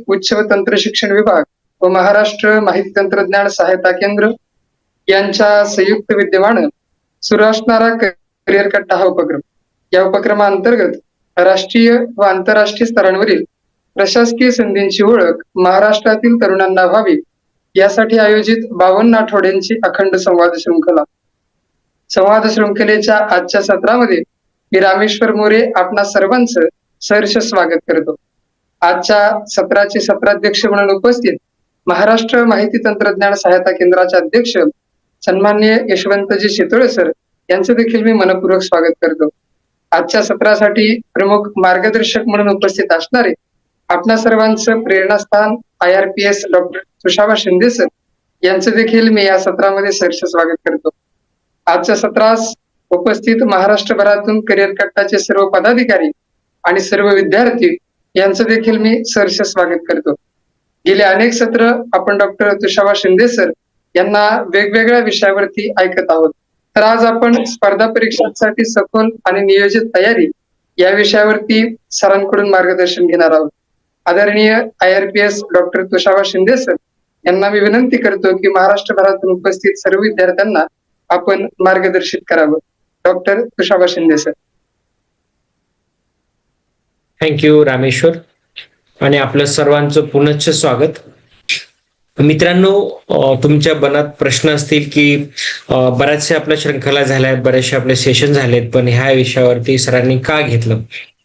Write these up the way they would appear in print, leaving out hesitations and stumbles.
उच्च व तंत्र शिक्षण विभाग व महाराष्ट्र माहिती तंत्रज्ञान सहायता केंद्र यांच्या संयुक्त विद्यमानं सुरू असणारा करिअर कट्टा हा उपक्रम. या उपक्रमाअंतर्गत राष्ट्रीय व आंतरराष्ट्रीय स्तरांवरील प्रशासकीय संधींची ओळख महाराष्ट्रातील तरुणांना व्हावी यासाठी आयोजित 52 आठवड्यांची अखंड संवाद शृंखला. संवाद शृंखलेच्या आजच्या सत्रामध्ये मी रामेश्वर मोरे आपणा सर्वांचं सहर्ष स्वागत करतो. आजच्या सत्राचे सत्राध्यक्ष म्हणून उपस्थित महाराष्ट्र माहिती तंत्रज्ञान सहायता केंद्राचे अध्यक्ष सन्माननीय यशवंतजी शितोळे सर यांचं देखील मी मनपूर्वक स्वागत करतो. आजच्या सत्रासाठी प्रमुख मार्गदर्शक म्हणून उपस्थित असणारे आपणा सर्वांचं प्रेरणास्थान IRPS doctor Tushaba Shinde sir यांचं देखील मी या सत्रामध्ये सहर्ष स्वागत करतो. आजच्या सत्रास उपस्थित महाराष्ट्रभरातून करिअर कट्टाचे सर्व पदाधिकारी आणि सर्व विद्यार्थी यांचं देखील मी सहर्ष स्वागत करतो. गेले अनेक सत्र आपण डॉक्टर तुषाबा शिंदे सर यांना वेगवेगळ्या विषयावरती ऐकत आहोत. तर आज आपण स्पर्धा परीक्षांसाठी सखोल आणि नियोजित तयारी या विषयावरती सरांकडून मार्गदर्शन घेणार आहोत. आदरणीय IRPS doctor Tushaba Shinde sir यांना मी विनंती करतो की महाराष्ट्रभरातून उपस्थित सर्व विद्यार्थ्यांना आपण मार्गदर्शित करावं. Doctor Tushaba Shinde sir. Thank you Rameshwar आणि आपलं सर्वांचं पुनश्च स्वागत. मित्रांनो, तुमच्या मनात प्रश्न असतील की बऱ्याचशा आपल्या शृंखला झाल्या आहेत, बरेचसे आपले सेशन झालेत, पण ह्या विषयावरती सरांनी का घेतलं?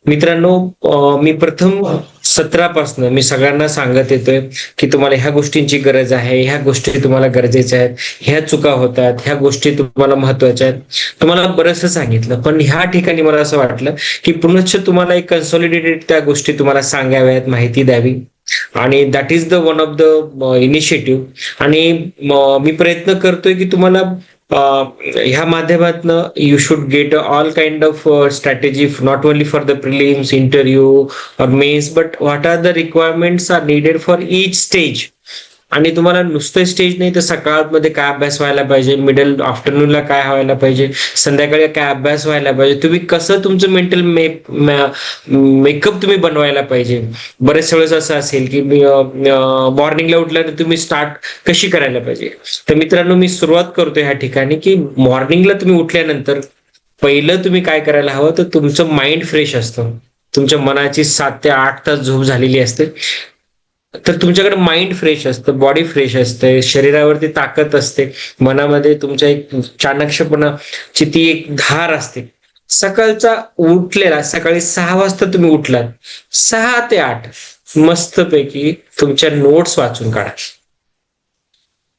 मित्रांनो, मी प्रथम सत्रापासून मी सगळ्यांना सांगत येतोय की तुम्हाला ह्या गोष्टींची गरज आहे, ह्या गोष्टी तुम्हाला गरजेच्या आहेत, ह्या चुका होतात, ह्या गोष्टी तुम्हाला महत्वाच्या आहेत. तुम्हाला बरंचसं सांगितलं, पण ह्या ठिकाणी मला असं वाटलं की पुनश्च तुम्हाला एक कन्सॉलिडेटेड त्या गोष्टी तुम्हाला सांगाव्यात, माहिती द्यावी, आणि that is the one of the initiative. आणि मी प्रयत्न करतोय की तुम्हाला ह्या माध्यमातनं you should get all kind of strategy, not only for the prelims, interview और mains, but what are the requirements are needed for each stage. आणि तुम्हाला नुसतं स्टेज नाही तर सकाळमध्ये काय अभ्यास व्हायला पाहिजे, मिडल आफ्टरनूनला काय व्हायला पाहिजे, संध्याकाळी काय अभ्यास व्हायला पाहिजे, तुम्ही कसं तुमचं मेंटल मेकअप तुम्ही बनवायला पाहिजे. बरेच वेळेस असं असेल की मॉर्निंगला उठल्यानंतर तुम्ही स्टार्ट कशी करायला पाहिजे. तर मित्रांनो, मी सुरुवात करतो ह्या ठिकाणी की मॉर्निंगला तुम्ही उठल्यानंतर पहिलं तुम्ही काय करायला हवं, तर तुमचं माइंड फ्रेश असतं. तुमच्या मनाची 7 ते 8 तास झोप झालेली असते, तर तुमच्याकडे माइंड फ्रेश असतं, बॉडी फ्रेश असते, शरीरावरती ताकद असते, मनामध्ये तुमच्या एक चाणक्षपणाची ती एक धार असते. सकाळचा उठलेला, सकाळी 6 वाजता तुम्ही उठलात, 6 ते 8 मस्तपैकी तुमच्या नोट्स वाचून काढा.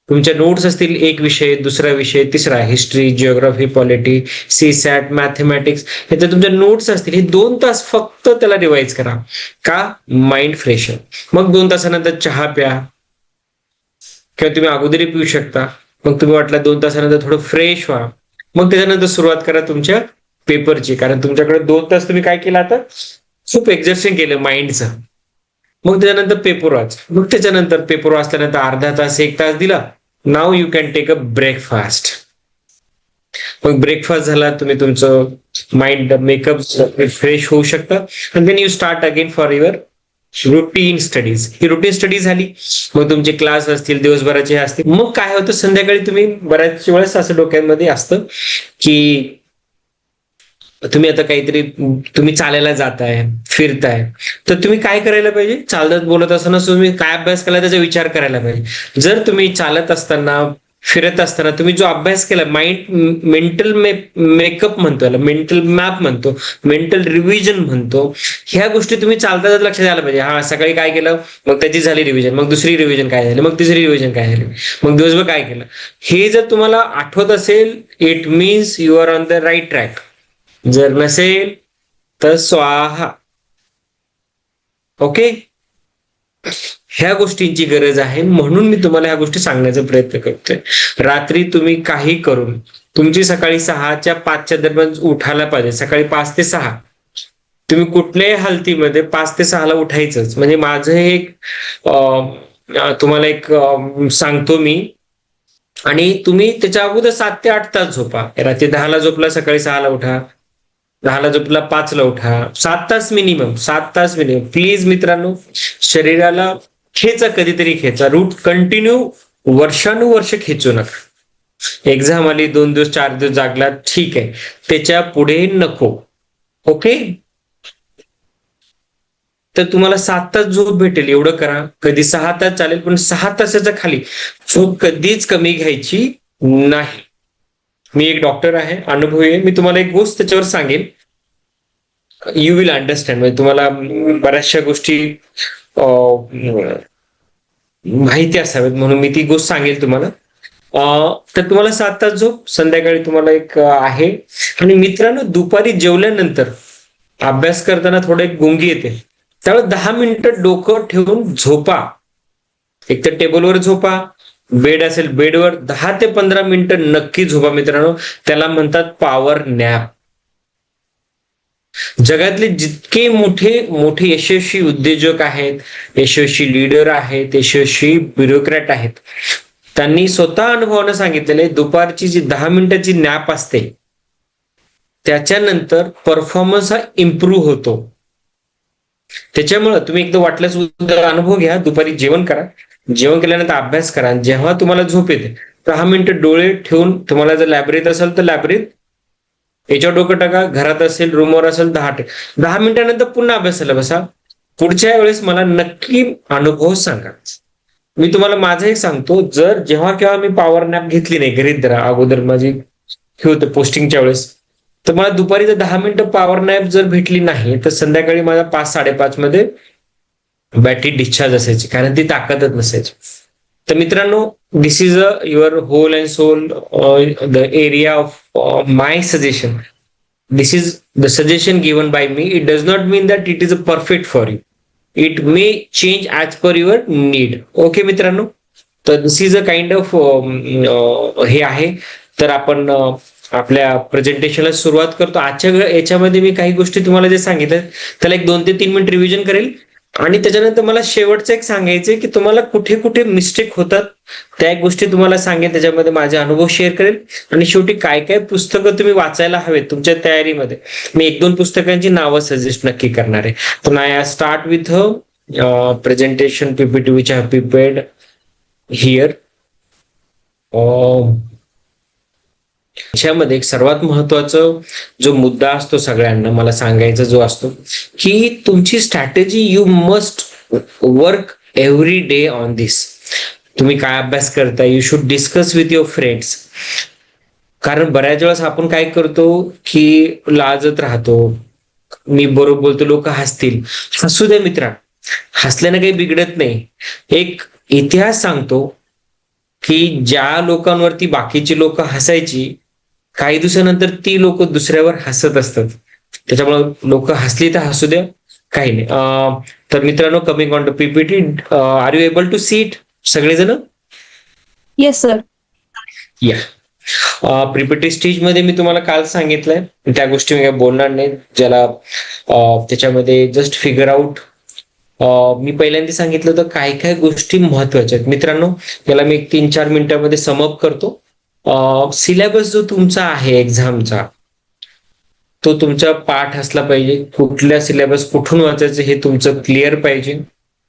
तुमच्या नोट्स असतील, एक विषय, दुसरा विषय, तिसरा history, geography, polity, CSAT, mathematics, हे तर तुमच्या नोट्स असतील. हे 2 तास फक्त त्याला रिवाइज करा. का? माइंड फ्रेश आहे. मग 2 तासानंतर चहा प्या, किंवा तुम्ही अगोदरही पिऊ शकता. मग तुम्ही वाटलं 2 तासानंतर थोडं फ्रेश व्हा. मग त्याच्यानंतर सुरुवात करा तुमच्या पेपरची, कारण तुमच्याकडे 2 तास तुम्ही काय केलं, आता खूप एक्झर्शन केलं माइंडचं. मग त्याच्यानंतर पेपर वाच. मग त्याच्यानंतर पेपर वाचल्यानंतर अर्धा तास, 1 तास दिला. Now you can take a breakfast. मग ब्रेकफास्ट झाला, तुम्ही तुमचं माइंड मेकअप फ्रेश होऊ शकता. आणि then you start again for your routine studies. ही रुटीन स्टडी झाली. मग तुमचे क्लास असतील, दिवसभराचे असतील. मग काय होतं, संध्याकाळी तुम्ही बऱ्याच वेळेस असं डोक्यामध्ये असतं की तुम्ही आता काहीतरी तुम्ही चालायला जाताय, फिरताय, तर तुम्ही काय करायला पाहिजे, चालत बोलत असताना तुम्ही काय अभ्यास केला त्याचा विचार करायला पाहिजे. जर तुम्ही चालत असताना, फिरत असताना तुम्ही जो अभ्यास केला, मेंटल मेकअप म्हणतो, याला मेंटल मॅप म्हणतो, मेंटल रिव्हिजन म्हणतो, ह्या गोष्टी तुम्ही चालताच लक्षात यायला पाहिजे. हा, सकाळी काय केलं, मग त्याची झाली रिव्हिजन, मग दुसरी रिव्हिजन काय झाली, मग तिसरी रिव्हिजन काय झाली, मग दिवसभर काय केलं. हे जर तुम्हाला आठवत असेल, it means you are on the right track. जर नसेल तर स्वाहा. ओके, ह्या गोष्टींची गरज आहे, म्हणून मी तुम्हाला ह्या गोष्टी सांगण्याचा प्रयत्न करतोय. रात्री तुम्ही काही करून तुमची सकाळी 6च्या 5च्या दरम्यान उठायला पाहिजे. सकाळी 5 ते 6 तुम्ही कुठल्याही हालतीमध्ये 5 ते 6ला उठायचंच. म्हणजे माझं एक तुम्हाला एक सांगतो मी, आणि तुम्ही त्याच्या अगोदर 7 ते 8 तास झोपा. रात्री 10ला झोपला, सकाळी 6ला उठा. 10ला झोपला 5ला उठा, 7 तास मिनिमम, 7 तास मिनिमम. प्लीज मित्रांनो, शरीराला खेचा, कधीतरी खेचा. रूट कंटिन्यू वर्षानुवर्ष खेचू नका. एक्झाम आली, 2 दिवस 4 दिवस जागला, ठीक आहे, त्याच्या पुढे नको. ओके. तर तुम्हाला 7 तास झोप भेटेल एवढं करा. कधी 6 तास चालेल, पण 6 तासाच्या खाली झोप कधीच कमी घ्यायची नाही. मी एक डॉक्टर आहे, अनुभवी आहे. मी तुम्हाला एक गोष्ट त्याच्यावर सांगेन, यू विल अंडरस्टँड. म्हणजे तुम्हाला बऱ्याचशा गोष्टी माहिती असाव्यात म्हणून मी ती गोष्ट सांगेल तुम्हाला. तर तुम्हाला 7 तास झोप, संध्याकाळी तुम्हाला एक आहे. आणि मित्रांनो, दुपारी जेवल्यानंतर अभ्यास करताना थोडं एक गुंगी येते, त्यावेळेस 10 मिनिटं डोकं ठेवून झोपा. एक तर टेबलवर झोपा, बेड असेल बेडवर 10 ते 15 मिनिटं नक्की झोपा मित्रांनो. त्याला म्हणतात पॉवर नॅप. जगातले जितके मोठे मोठे यशस्वी उद्योजक आहेत, यशस्वी लीडर आहेत, यशस्वी ब्युरोक्रॅट आहेत, त्यांनी स्वतः अनुभवानं सांगितलेले दुपारची जी 10 मिनिटाची नॅप असते त्याच्यानंतर परफॉर्मन्स हा इम्प्रूव्ह होतो. त्याच्यामुळे तुम्ही एकदा वाटल्यास उद्या अनुभव घ्या. दुपारी जेवण करा, जेवण केल्यानंतर अभ्यास करा. जेव्हा तुम्हाला झोप येते 10 मिनिटं डोळे ठेवून, तुम्हाला जर लायब्ररीत असेल तर लायब्ररीत याच्यावर डोकं टाका, घरात असेल रूमवर असेल 10 मिनिटानंतर पुन्हा अभ्यासाला बसा. पुढच्या वेळेस मला नक्की अनुभव सांगा. मी तुम्हाला माझं एक सांगतो, जर जेव्हा केव्हा मी पॉवर नॅप घेतली नाही, घरीच जरा अगोदर माझी हे होतं पोस्टिंगच्या वेळेस, तर मला दुपारी जर 10 मिनिटं पॉवर नॅप जर भेटली नाही तर संध्याकाळी माझा 5-5:30 मध्ये बॅटरी डिस्चार्ज असायची, कारण ती ताकदच नसायची. तर मित्रांनो, this is your whole and sole the area of my suggestion. This is the suggestion given by me. It does not mean that it is a perfect for you. It may change as per your need. Okay मित्रांनो, तर this is a kind of हे आहे. तर आपण आपल्या प्रेझेंटेशनला सुरुवात करतो. आजच्या याच्यामध्ये मी काही गोष्टी तुम्हाला जे सांगितलं त्याला एक 2 ते 3 मिनिट रिव्हिजन करेल, आणि त्याच्यानंतर मला शेवटचं एक सांगायचं की तुम्हाला कुठे कुठे मिस्टेक होतात त्या एक गोष्टी तुम्हाला सांगेन, त्याच्यामध्ये माझे अनुभव शेअर करेल. आणि शेवटी काय काय पुस्तकं तुम्ही वाचायला हवेत तुमच्या तयारीमध्ये, मी 1-2 पुस्तकांची नावं सजेस्ट नक्की करणार आहे. तर I start with presentation PPT which I have prepared here. याच्यामध्ये एक सर्वात महत्वाचा जो मुद्दा असतो सगळ्यांना मला सांगायचा जो असतो, की तुमची strategy, you must work every day on this. तुम्ही काय अभ्यास करता, you should discuss with your friends. कारण बऱ्याच वेळेस आपण काय करतो की लाजत राहतो, मी बरोबर बोलतो लोक हसतील. हसू दे मित्रा, हसल्याने काही बिघडत नाही. एक इतिहास सांगतो की ज्या लोकांवरती बाकीची लोक हसायची, काही दिवसानंतर ती लोक दुसऱ्यावर हसत असतात. त्याच्यामुळे लोक हसली तर हसू द्या, काही नाही. तर मित्रांनो, coming on to PPT, are you able to see it सगळेजण? Yes sir. Yeah. PPT stage मध्ये मी तुम्हाला काल सांगितलंय, त्या गोष्टी मी काय बोलणार नाही, ज्याला त्याच्यामध्ये जस्ट फिगर आउट. मी पहिल्यांदा सांगितलं होतं काय काय गोष्टी महत्वाच्या आहेत. मित्रांनो, त्याला मी 3-4 मिनिटांमध्ये समअप करतो. सिलेबस जो तुमचा आहे एक्झामचा, तो तुमचा पाठ असला पाहिजे. कुठल्या सिलेबस कुठून वाचायचं हे तुमचं क्लिअर पाहिजे.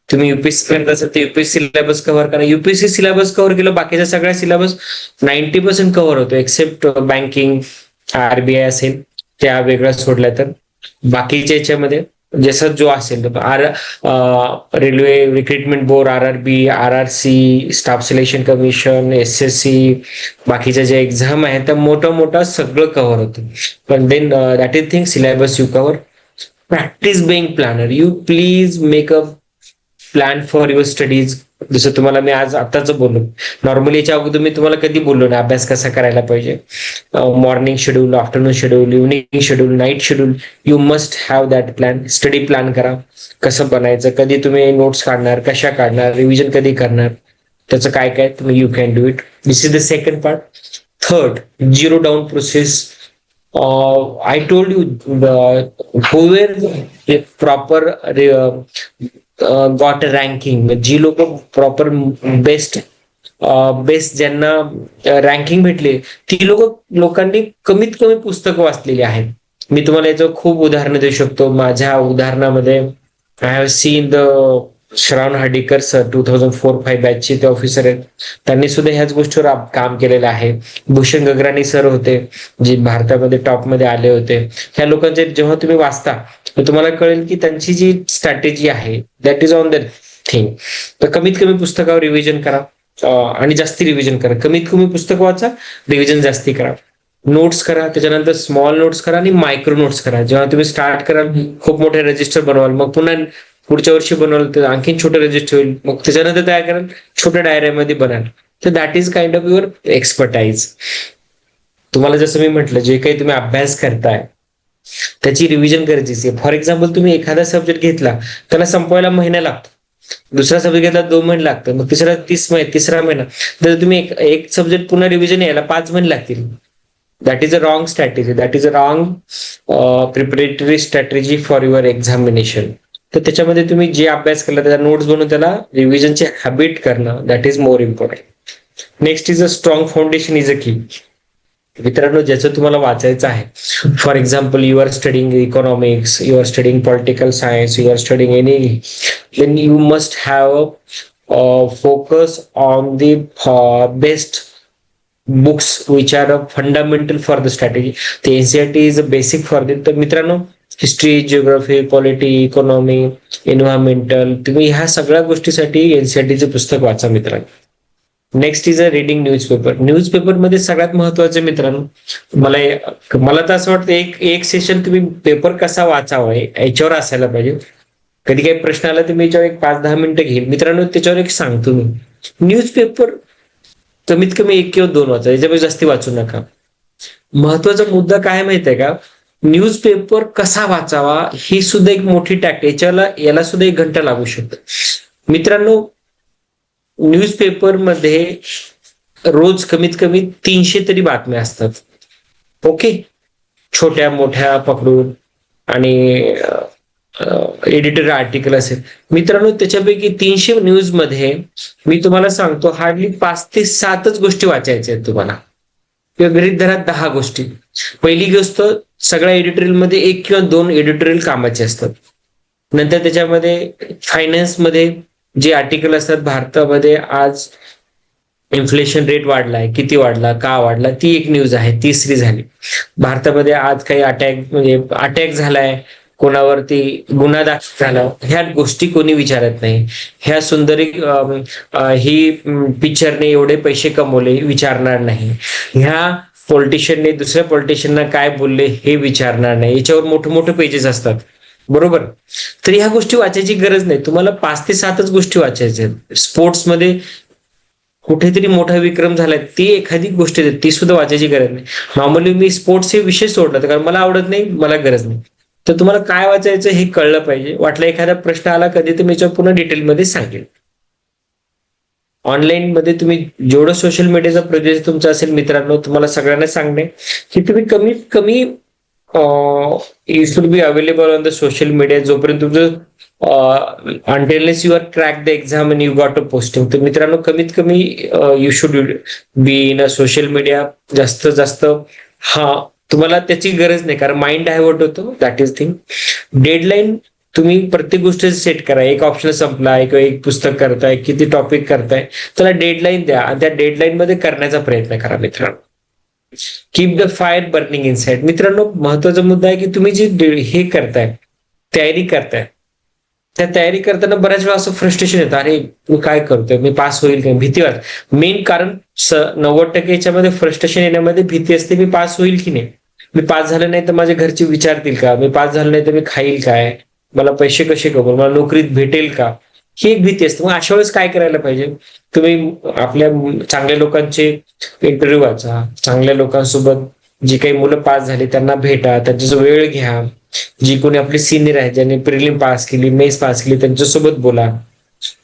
तुम्ही युपीएससी पर्यंत असेल तर युपीएससी सिलेबस कव्हर करा. युपीएससी सिलेबस कव्हर केलं, बाकीच्या सगळ्या सिलेबस 90% कव्हर होतो, एक्सेप्ट बँकिंग, आरबीआय असेल त्या वेगळ्या सोडल्या तर. बाकीच्या याच्यामध्ये जसं जो असेल, railway recruitment board, RRB, RRC, staff selection commission, SSC, बाकीच्या ज्या एक्झाम आहेत त्या मोठं सगळं कव्हर होतं. पण then that is thing, syllabus you cover. Practice being planner. You please make a plan for your studies. जसं तुम्हाला मी आज आताच बोललो, नॉर्मली याच्या अगोदर मी तुम्हाला कधी बोललो ना अभ्यास कसा करायला पाहिजे. Morning schedule, afternoon schedule, evening schedule, night schedule. You must have that plan. Study plan करा, कसं बनायचं, कधी तुम्ही नोट्स काढणार, कशा काढणार, रिव्हिजन कधी करणार, त्याचं काय काय तुम्ही you can do it. This is the second part. Third, zero down process. I told you, whoever proper got a ranking, जी लोक प्रॉपर बेस्ट ज्यांना रँकिंग भेटले, ती लोकांनी कमीत कमी पुस्तकं वाचलेली आहेत. मी तुम्हाला याचं खूप उदाहरणं देऊ शकतो. माझ्या उदाहरणामध्ये I have seen the Shravan Hardikar sir 2004-5 बॅचचे ते ऑफिसर आहेत. त्यांनी सुद्धा ह्याच गोष्टीवर काम केलेलं आहे. भूषण गगराणी सर होते जे भारतामध्ये टॉपमध्ये आले होते. ह्या लोकांचे जेव्हा तुम्ही वाचता तर तुम्हाला कळेल की त्यांची जी स्ट्रॅटेजी आहे that is on the thing. तर कमीत कमी पुस्तकावर रिव्हिजन करा आणि जास्ती रिव्हिजन करा. कमीत कमी पुस्तक वाचा, रिव्हिजन जास्ती करा. नोट्स करा, त्याच्यानंतर स्मॉल नोट्स करा आणि मायक्रो नोट्स करा. जेव्हा तुम्ही स्टार्ट कराल खूप मोठे रजिस्टर बनवाल, मग पुन्हा पुढच्या वर्षी बनवाल तर आणखीन छोटे रजिस्टर होईल, मग त्याच्यानंतर तयार कराल छोट्या डायऱ्यामध्ये बनाल. तर that is kind of your expertise. तुम्हाला जसं मी म्हटलं जे काही तुम्ही अभ्यास करताय त्याची रिव्हिजन गरजेची आहे. फॉर एक्झाम्पल तुम्ही एखादा सब्जेक्ट घेतला त्याला संपवायला महिना लागतो, दुसरा सब्जेक्ट घेतला 2 महिने लागतात, मग तिसरा महिना. तर तुम्ही एक सब्जेक्ट पुन्हा रिव्हिजन यायला 5 महिने लागतील. That is a wrong strategy. That is a wrong preparatory strategy for your examination. तर त्याच्यामध्ये तुम्ही जे अभ्यास केला त्याचा नोट्स बनवून त्याला रिव्हिजनची हॅबिट करणं that is more important. Next is a strong foundation is a key. मित्रांनो, ज्याचं तुम्हाला वाचायचं आहे, for example you are studying economics, you are studying political science, you are studying any, then you must have focus on the best books which are fundamental for the strategy. ते NCERT is a basic for that. तर मित्रांनो, history, geography, polity, economy, environmental, तुम्ही ह्या सगळ्या गोष्टीसाठी एनसीईआरटीचे पुस्तक वाचा मित्रांनो. Next is a reading newspaper. Newspaper मध्ये सगळ्यात महत्वाचे मित्रांनो, मला तर असं वाटतं एक सेशन तुम्ही पेपर कसा वाचावा याच्यावर असायला पाहिजे. कधी काही प्रश्न आला तर मी याच्यावर एक 5-10 मिनिटं घेईल मित्रांनो, त्याच्यावर एक सांगतो मी. न्यूजपेपर कमीत कमी 1 किंवा 2 वाचा, याच्यापेक्षा जास्ती वाचू नका. महत्वाचा मुद्दा काय माहित आहे का, न्यूजपेपर कसा वाचावा ही सुद्धा एक मोठी टॅक्ट. याला सुद्धा 1 घंटा लागू शकतो मित्रांनो. न्यूजपेपर मध्ये रोज कमीत कमी 300 तरी बातम्या असतात. ओके, छोट्या मोठ्या पकडून आणि एडिटर आर्टिकल असेल मित्रांनो. त्याच्यापैकी 300 न्यूज मध्ये मी तुम्हाला सांगतो हार्डली 5 ते 7च गोष्टी वाचायच्या आहेत तुम्हाला, किंवा गृहीत धरा 10 गोष्टी. पहिली गोष्ट, सगळ्या एडिटोरियल मध्ये 1 किंवा 2 एडिटोरियल कामाचे असतात. नंतर त्याच्यामध्ये फायनान्स मध्ये जे आर्टिकल असतात, भारतामध्ये आज इन्फ्लेशन रेट वाढलाय, किती वाढला, का वाढला, ती एक न्यूज आहे. तिसरी झाली, भारतामध्ये आज काही अटॅक झालाय, कोणावरती गुन्हा दाखल झाला, ह्या गोष्टी कोणी विचारत नाही. ह्या सुंदरी ही पिक्चरने एवढे पैसे कमवले विचारणार नाही. ह्या पॉलिटिशियनने दुसऱ्या पॉलिटिशियनना काय बोलले हे विचारणार नाही. याच्यावर मोठे मोठे पेजेस असतात, बरोबर. तर ह्या गोष्टी वाचायची गरज नाही. तुम्हाला 5 ते 7च गोष्टी वाचायच्या आहेत. स्पोर्ट्समध्ये कुठेतरी मोठा विक्रम झालाय, ती एखादी गोष्ट ती सुद्धा वाचायची गरज नाही. नॉर्मली मी स्पोर्ट्स हे विषय सोडला कारण मला आवडत नाही, मला गरज नाही. तर तुम्हाला काय वाचायचं हे कळलं पाहिजे. वाटलं एखादा प्रश्न आला कधी तर मी याच्यावर पुन्हा डिटेलमध्ये सांगेल. ऑनलाईन मध्ये तुम्ही जेवढं सोशल मीडियाचा प्रोजेक्ट तुमचा असेल मित्रांनो, तुम्हाला सगळ्यांना सांगणे की तुम्ही कमीत कमी you should be available on the social media जोपर्यंत तुमचं until unless you are crack the exam and you got a posting. तर मित्रांनो, कमीत कमी you should be in a social media. जास्त तुम्हाला त्याची गरज नाही, कारण माइंड डायव्हर्ट होतो. That is thing. डेडलाईन तुम्ही प्रत्येक गोष्ट सेट करा. एक ऑप्शन संपलाय किंवा एक पुस्तक करताय, किती टॉपिक करताय, त्याला डेडलाईन द्या आणि त्या डेडलाईन मध्ये करण्याचा प्रयत्न करा मित्रांनो. Keep the fire burning inside. मित्रांनो, महत्वाचा मुद्दा आहे की तुम्ही जे हे करताय, तयारी करताय, त्या तयारी करताना बऱ्याच वेळा असं फ्रस्ट्रेशन येतं, अरे मी काय करतोय, मी पास होईल का, भीती वाटते. मेन कारण 90% याच्यामध्ये फ्रस्ट्रेशन येण्यामध्ये भीती असते, मी पास होईल की नाही, मी पास झालं नाही तर माझ्या घरचे विचारतील का, मी पास झालं नाही तर मी खाईल काय, मला पैसे कसे कमवू, मला नोकरीत भेटेल का, ही एक भीती असते. मग अशा वेळेस काय करायला पाहिजे, तुम्ही आपल्या चांगल्या लोकांचे इंटरव्ह्यू वाचा, चांगल्या लोकांसोबत जी काही मुलं पास झाली त्यांना भेटा, त्यांचा वेळ घ्या. जी कोणी आपले सिनियर आहेत, ज्यांनी प्रिलिम पास केली, मेन्स पास केली, त्यांच्यासोबत बोला.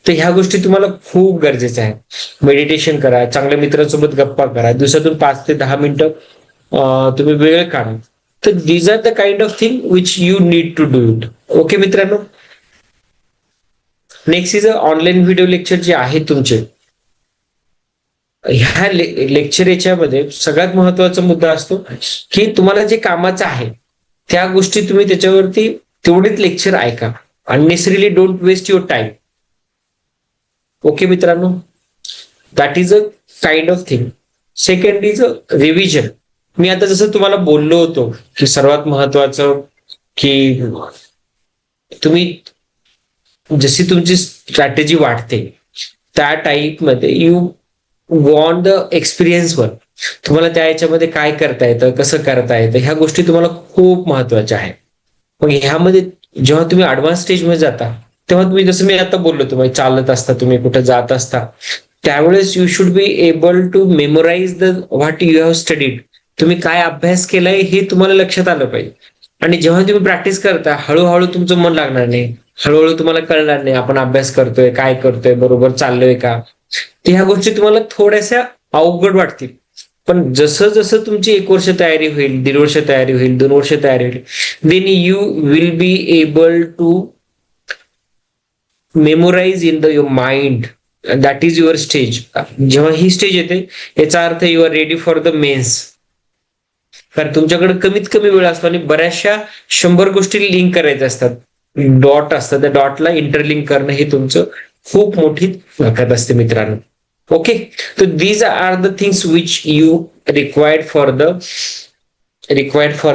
तर ह्या गोष्टी तुम्हाला खूप गरजेच्या आहेत. मेडिटेशन करा, चांगल्या मित्रांसोबत गप्पा करा, दिवसातून 5 ते 10 मिनिटं तुम्ही वेळ काढा. तर these are the kind of thing which you need to do it. Okay मित्रांनो. Next is online video lecture जे आहेत तुमचे. ह्या लेक्चर याच्यामध्ये सगळ्यात महत्वाचा मुद्दा असतो की तुम्हाला जे कामाचं आहे त्या गोष्टी तुम्ही त्याच्यावरती तेवढेच लेक्चर ऐका. Unnecessarily don't waste your time. Okay मित्रांनो, that is a kind of thing. Second is a revision. मी आता जसं तुम्हाला बोललो होतो की सर्वात महत्वाचं की तुम्ही जशी तुमची स्ट्रॅटेजी वाढते त्या टाईप मध्ये यू वॉन्ट द एक्सपिरियन्स वर, तुम्हाला त्या याच्यामध्ये काय करता येतं, कसं करता येतं, ह्या गोष्टी तुम्हाला खूप महत्वाच्या आहेत. मग ह्यामध्ये जेव्हा तुम्ही ऍडव्हान्स स्टेजमध्ये जाता तेव्हा तुम्ही, जसं मी आता बोललो, तुम्ही चालत असता, तुम्ही कुठे जात असता, त्यावेळेस you should be able to memorize the what you have studied. तुम्ही काय अभ्यास केलाय हे तुम्हाला लक्षात आलं पाहिजे. आणि जेव्हा तुम्ही प्रॅक्टिस करता हळूहळू तुमचं मन लागणार नाही, हळूहळू तुम्हाला कळणार नाही आपण अभ्यास करतोय, काय करतोय, बरोबर चाललोय का. ह्या गोष्टी तुम्हाला थोड्याशा अवघड वाटतील. पण जसं जसं तुमची 1 वर्ष तयारी होईल, 1.5 वर्ष तयारी होईल, 2 वर्ष तयारी होईल, then you will be able to memorize in the your mind. That is your stage. जेव्हा ही स्टेज येते याचा अर्थ you are ready for the mains. कारण तुमच्याकडे कमीत कमी वेळ असतो आणि बऱ्याचशा 100 गोष्टी लिंक करायच्या असतात, डॉट असतात, त्या डॉटला इंटरलिंक करणं हे तुमचं खूप मोठी ताकद असते मित्रांनो. ओके, तर these are the things which you required for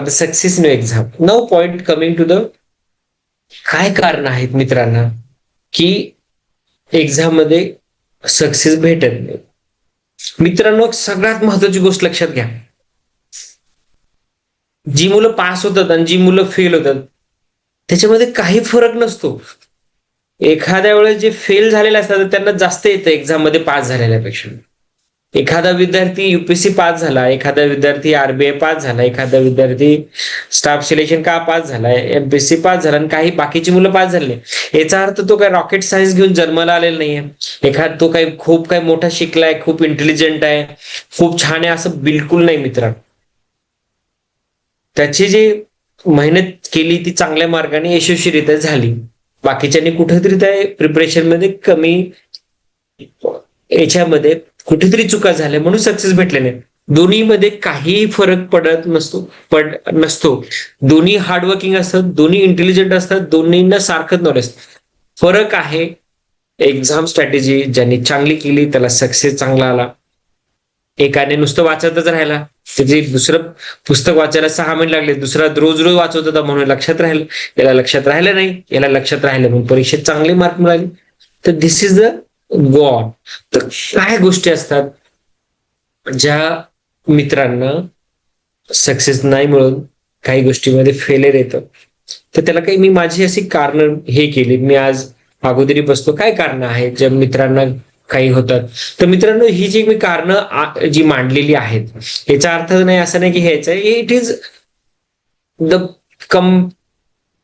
the success in exam. Now point coming to the काय कारण आहेत मित्रांनो की एक्झाम मध्ये सक्सेस भेटत नाही. मित्रांनो, सगळ्यात महत्वाची गोष्ट लक्षात घ्या, जी मुलं पास होतात आणि जी मुलं फेल होतात त्याच्यामध्ये काही फरक नसतो. एखाद्या वेळेस जे फेल झालेले असतात त्यांना जास्त येतं एक्झाम मध्ये पास झालेल्यापेक्षा. एखादा विद्यार्थी युपीएससी पास झाला, एखादा विद्यार्थी आरबीआय पास झाला, एखादा विद्यार्थी स्टाफ सिलेक्शन का पास झालाय, एमपीएससी पास झाला आणि काही बाकीची मुलं पास झाले. याचा अर्थ तो काय रॉकेट सायन्स घेऊन जन्माला आलेला नाहीये. तो खूप काही मोठा शिकलाय, खूप इंटेलिजंट आहे, खूप छान आहे असं बिलकुल नाही मित्रांनो. त्याची जी मेहनत केली ती चांगल्या मार्गाने यशस्वीरित्या झाली. बाकीच्यांनी कुठेतरी त्या प्रिपरेशन मध्ये कमी याच्यामध्ये कुठेतरी चुका झाल्या म्हणून सक्सेस भेटले नाही. दोन्हीमध्ये काहीही फरक पडत नसतो. दोन्ही हार्डवर्किंग असतात, दोन्ही इंटेलिजंट असतात, दोन्हींना सारखंच नॉलेज. फरक आहे एक्झाम स्ट्रॅटेजी. ज्यांनी चांगली केली त्याला सक्सेस चांगला आला. एकाने नुसतं वाचतच राहिला, त्याचे दुसरं पुस्तक वाचायला 6 महिने लागले, दुसरा रोज रोज वाचत होता म्हणून लक्षात राहिलं, याला लक्षात राहिलं नाही, याला लक्षात राहिलं म्हणून परीक्षेत चांगले मार्क मिळाले. तर दिस इज द गॉड. तर काय गोष्टी असतात ज्या मित्रांना सक्सेस नाही मिळून काही गोष्टीमध्ये फेलियर येतं, तर त्याला काही मी माझी अशी कारण हे केली. मी आज अगोदरी बसतो काय कारण आहेत ज्या मित्रांना काही होतात. तर मित्रांनो, ही जी मी कारण जी मांडलेली आहेत याचा अर्थ नाही असं नाही की ह्याचं, it is the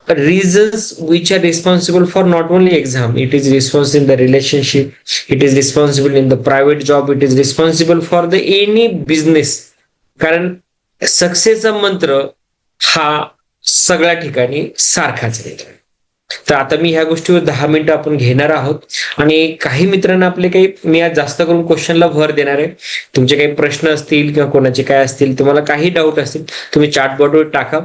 reasons which are responsible for not only exam, it is responsible in the relationship, it is responsible in the private job, it is responsible for the any business. कारण सक्सेसचा मंत्र हा सगळ्या ठिकाणी सारखाच आहे. तर आता मी ह्या गोष्टीवर 10 मिनिटं आपण घेणार आहोत आणि काही मित्रांना आपले काही, मी आज जास्त करून क्वेश्चनला भर देणार आहे. तुमचे काही प्रश्न असतील किंवा कोणाचे काय असतील, तुम्हाला काही डाऊट असतील तुम्ही चॅटबॉटवर टाका.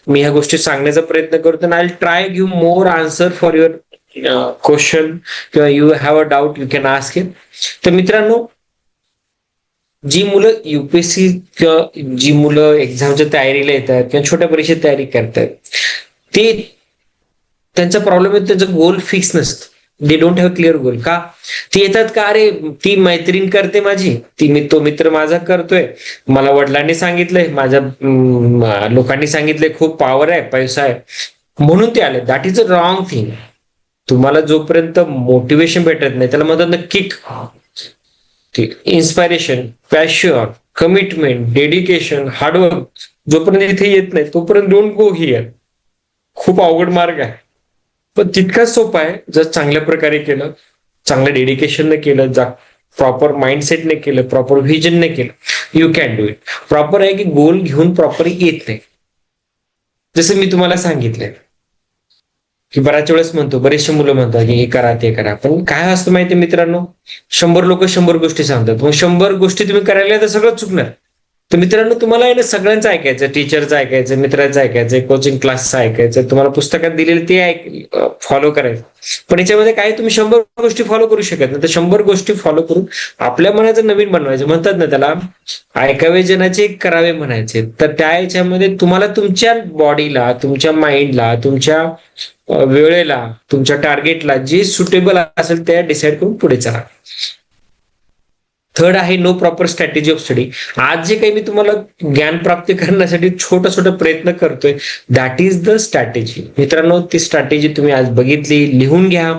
मी ह्या गोष्टी सांगण्याचा प्रयत्न करतो. I try give more answer for your question किंवा you have a doubt you can ask him. तर मित्रांनो, जी मुलं युपीएससी किंवा जी मुलं एक्झामच्या तयारीला येतात किंवा छोट्या परीक्षेत तयारी करतात, ते त्यांचा प्रॉब्लेम आहे, त्याचं गोल फिक्स नसतं. दे डोंट हॅव क्लिअर गोल. का ती येतात का, अरे ती मैत्रीण करते माझी, तो मित्र माझा करतोय, मला वडिलांनी सांगितलंय, माझ्या लोकांनी सांगितलंय, खूप पॉवर आहे, पैसा आहे म्हणून ते आले. That is a wrong thing. तुम्हाला जोपर्यंत मोटिवेशन भेटत नाही त्याला म्हणतात ना kick, inspiration, passion, commitment, dedication, hard work, जोपर्यंत इथे येत नाही तोपर्यंत डोंट गो हिअर. खूप अवघड मार्ग आहे पण तितकाच सोपा आहे जर चांगल्या प्रकारे केलं, चांगल्या डेडिकेशनने केलं, प्रॉपर माइंडसेटने केलं, प्रॉपर व्हिजनने केलं, you can do it. Proper आहे की गोल घेऊन प्रॉपर येत नाही. जसं मी तुम्हाला सांगितलंय की बऱ्याच वेळेस म्हणतो, बरेचसे मुलं म्हणतात की हे करा ते करा, पण काय असतं माहितीये मित्रांनो, 100 लोक 100 गोष्टी सांगतात, मग 100 गोष्टी तुम्ही करायला तर सगळं चुकणार. तर मित्रांनो, तुम्हाला आहे ना सगळ्यांचं ऐकायचं, टीचरचं ऐकायचं, मित्राचं ऐकायचं, कोचिंग क्लासचं ऐकायचं, तुम्हाला पुस्तकात दिलेलं ते फॉलो करायचं. पण याच्यामध्ये काय, तुम्ही 100 गोष्टी फॉलो करू शकत नाही. तर 100 गोष्टी फॉलो करून आपल्या मनाचं नवीन बनवायचं. म्हणतात ना त्याला, ऐकावे जनाचे करावे म्हणायचे. तर त्या याच्यामध्ये तुम्हाला तुमच्या बॉडीला, तुमच्या माइंडला, तुमच्या वेळेला, तुमच्या टार्गेटला जे सुटेबल असेल ते डिसाईड करून पुढे चला. थर्ड आहे no proper strategy of study. आज जे काही मी तुम्हाला ज्ञान प्राप्ती करण्यासाठी छोटा छोटा प्रयत्न करतोय, दॅट इज द स्ट्रॅटेजी. मित्रांनो, ती स्ट्रॅटेजी तुम्ही आज बघितली, लिहून घ्या,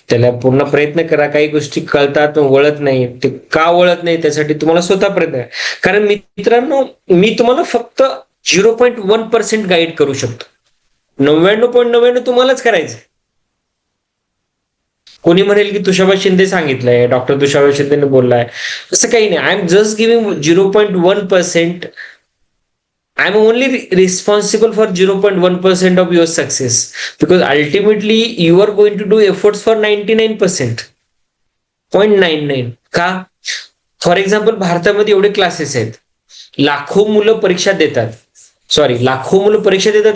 त्याला पूर्ण प्रयत्न करा. काही गोष्टी कळतात पण वळत नाही. ते का वळत नाही त्यासाठी तुम्हाला स्वतः प्रयत्न करा. कारण मित्रांनो, मी तुम्हाला फक्त 0.1% गाईड करू शकतो. 99.99 तुम्हालाच करायचं. कोणी म्हणेल की तुषाबा शिंदे सांगितलंय, डॉक्टर तुषाबा शिंदेने बोललाय, असं काही नाही. I am just giving 0.1%. I am only responsible for 0.1% of your success, because ultimately you are going to do efforts for 99%. 0.99. का? फॉर एक्झाम्पल, भारतामध्ये एवढे क्लासेस आहेत, लाखो मुलं परीक्षा देतात,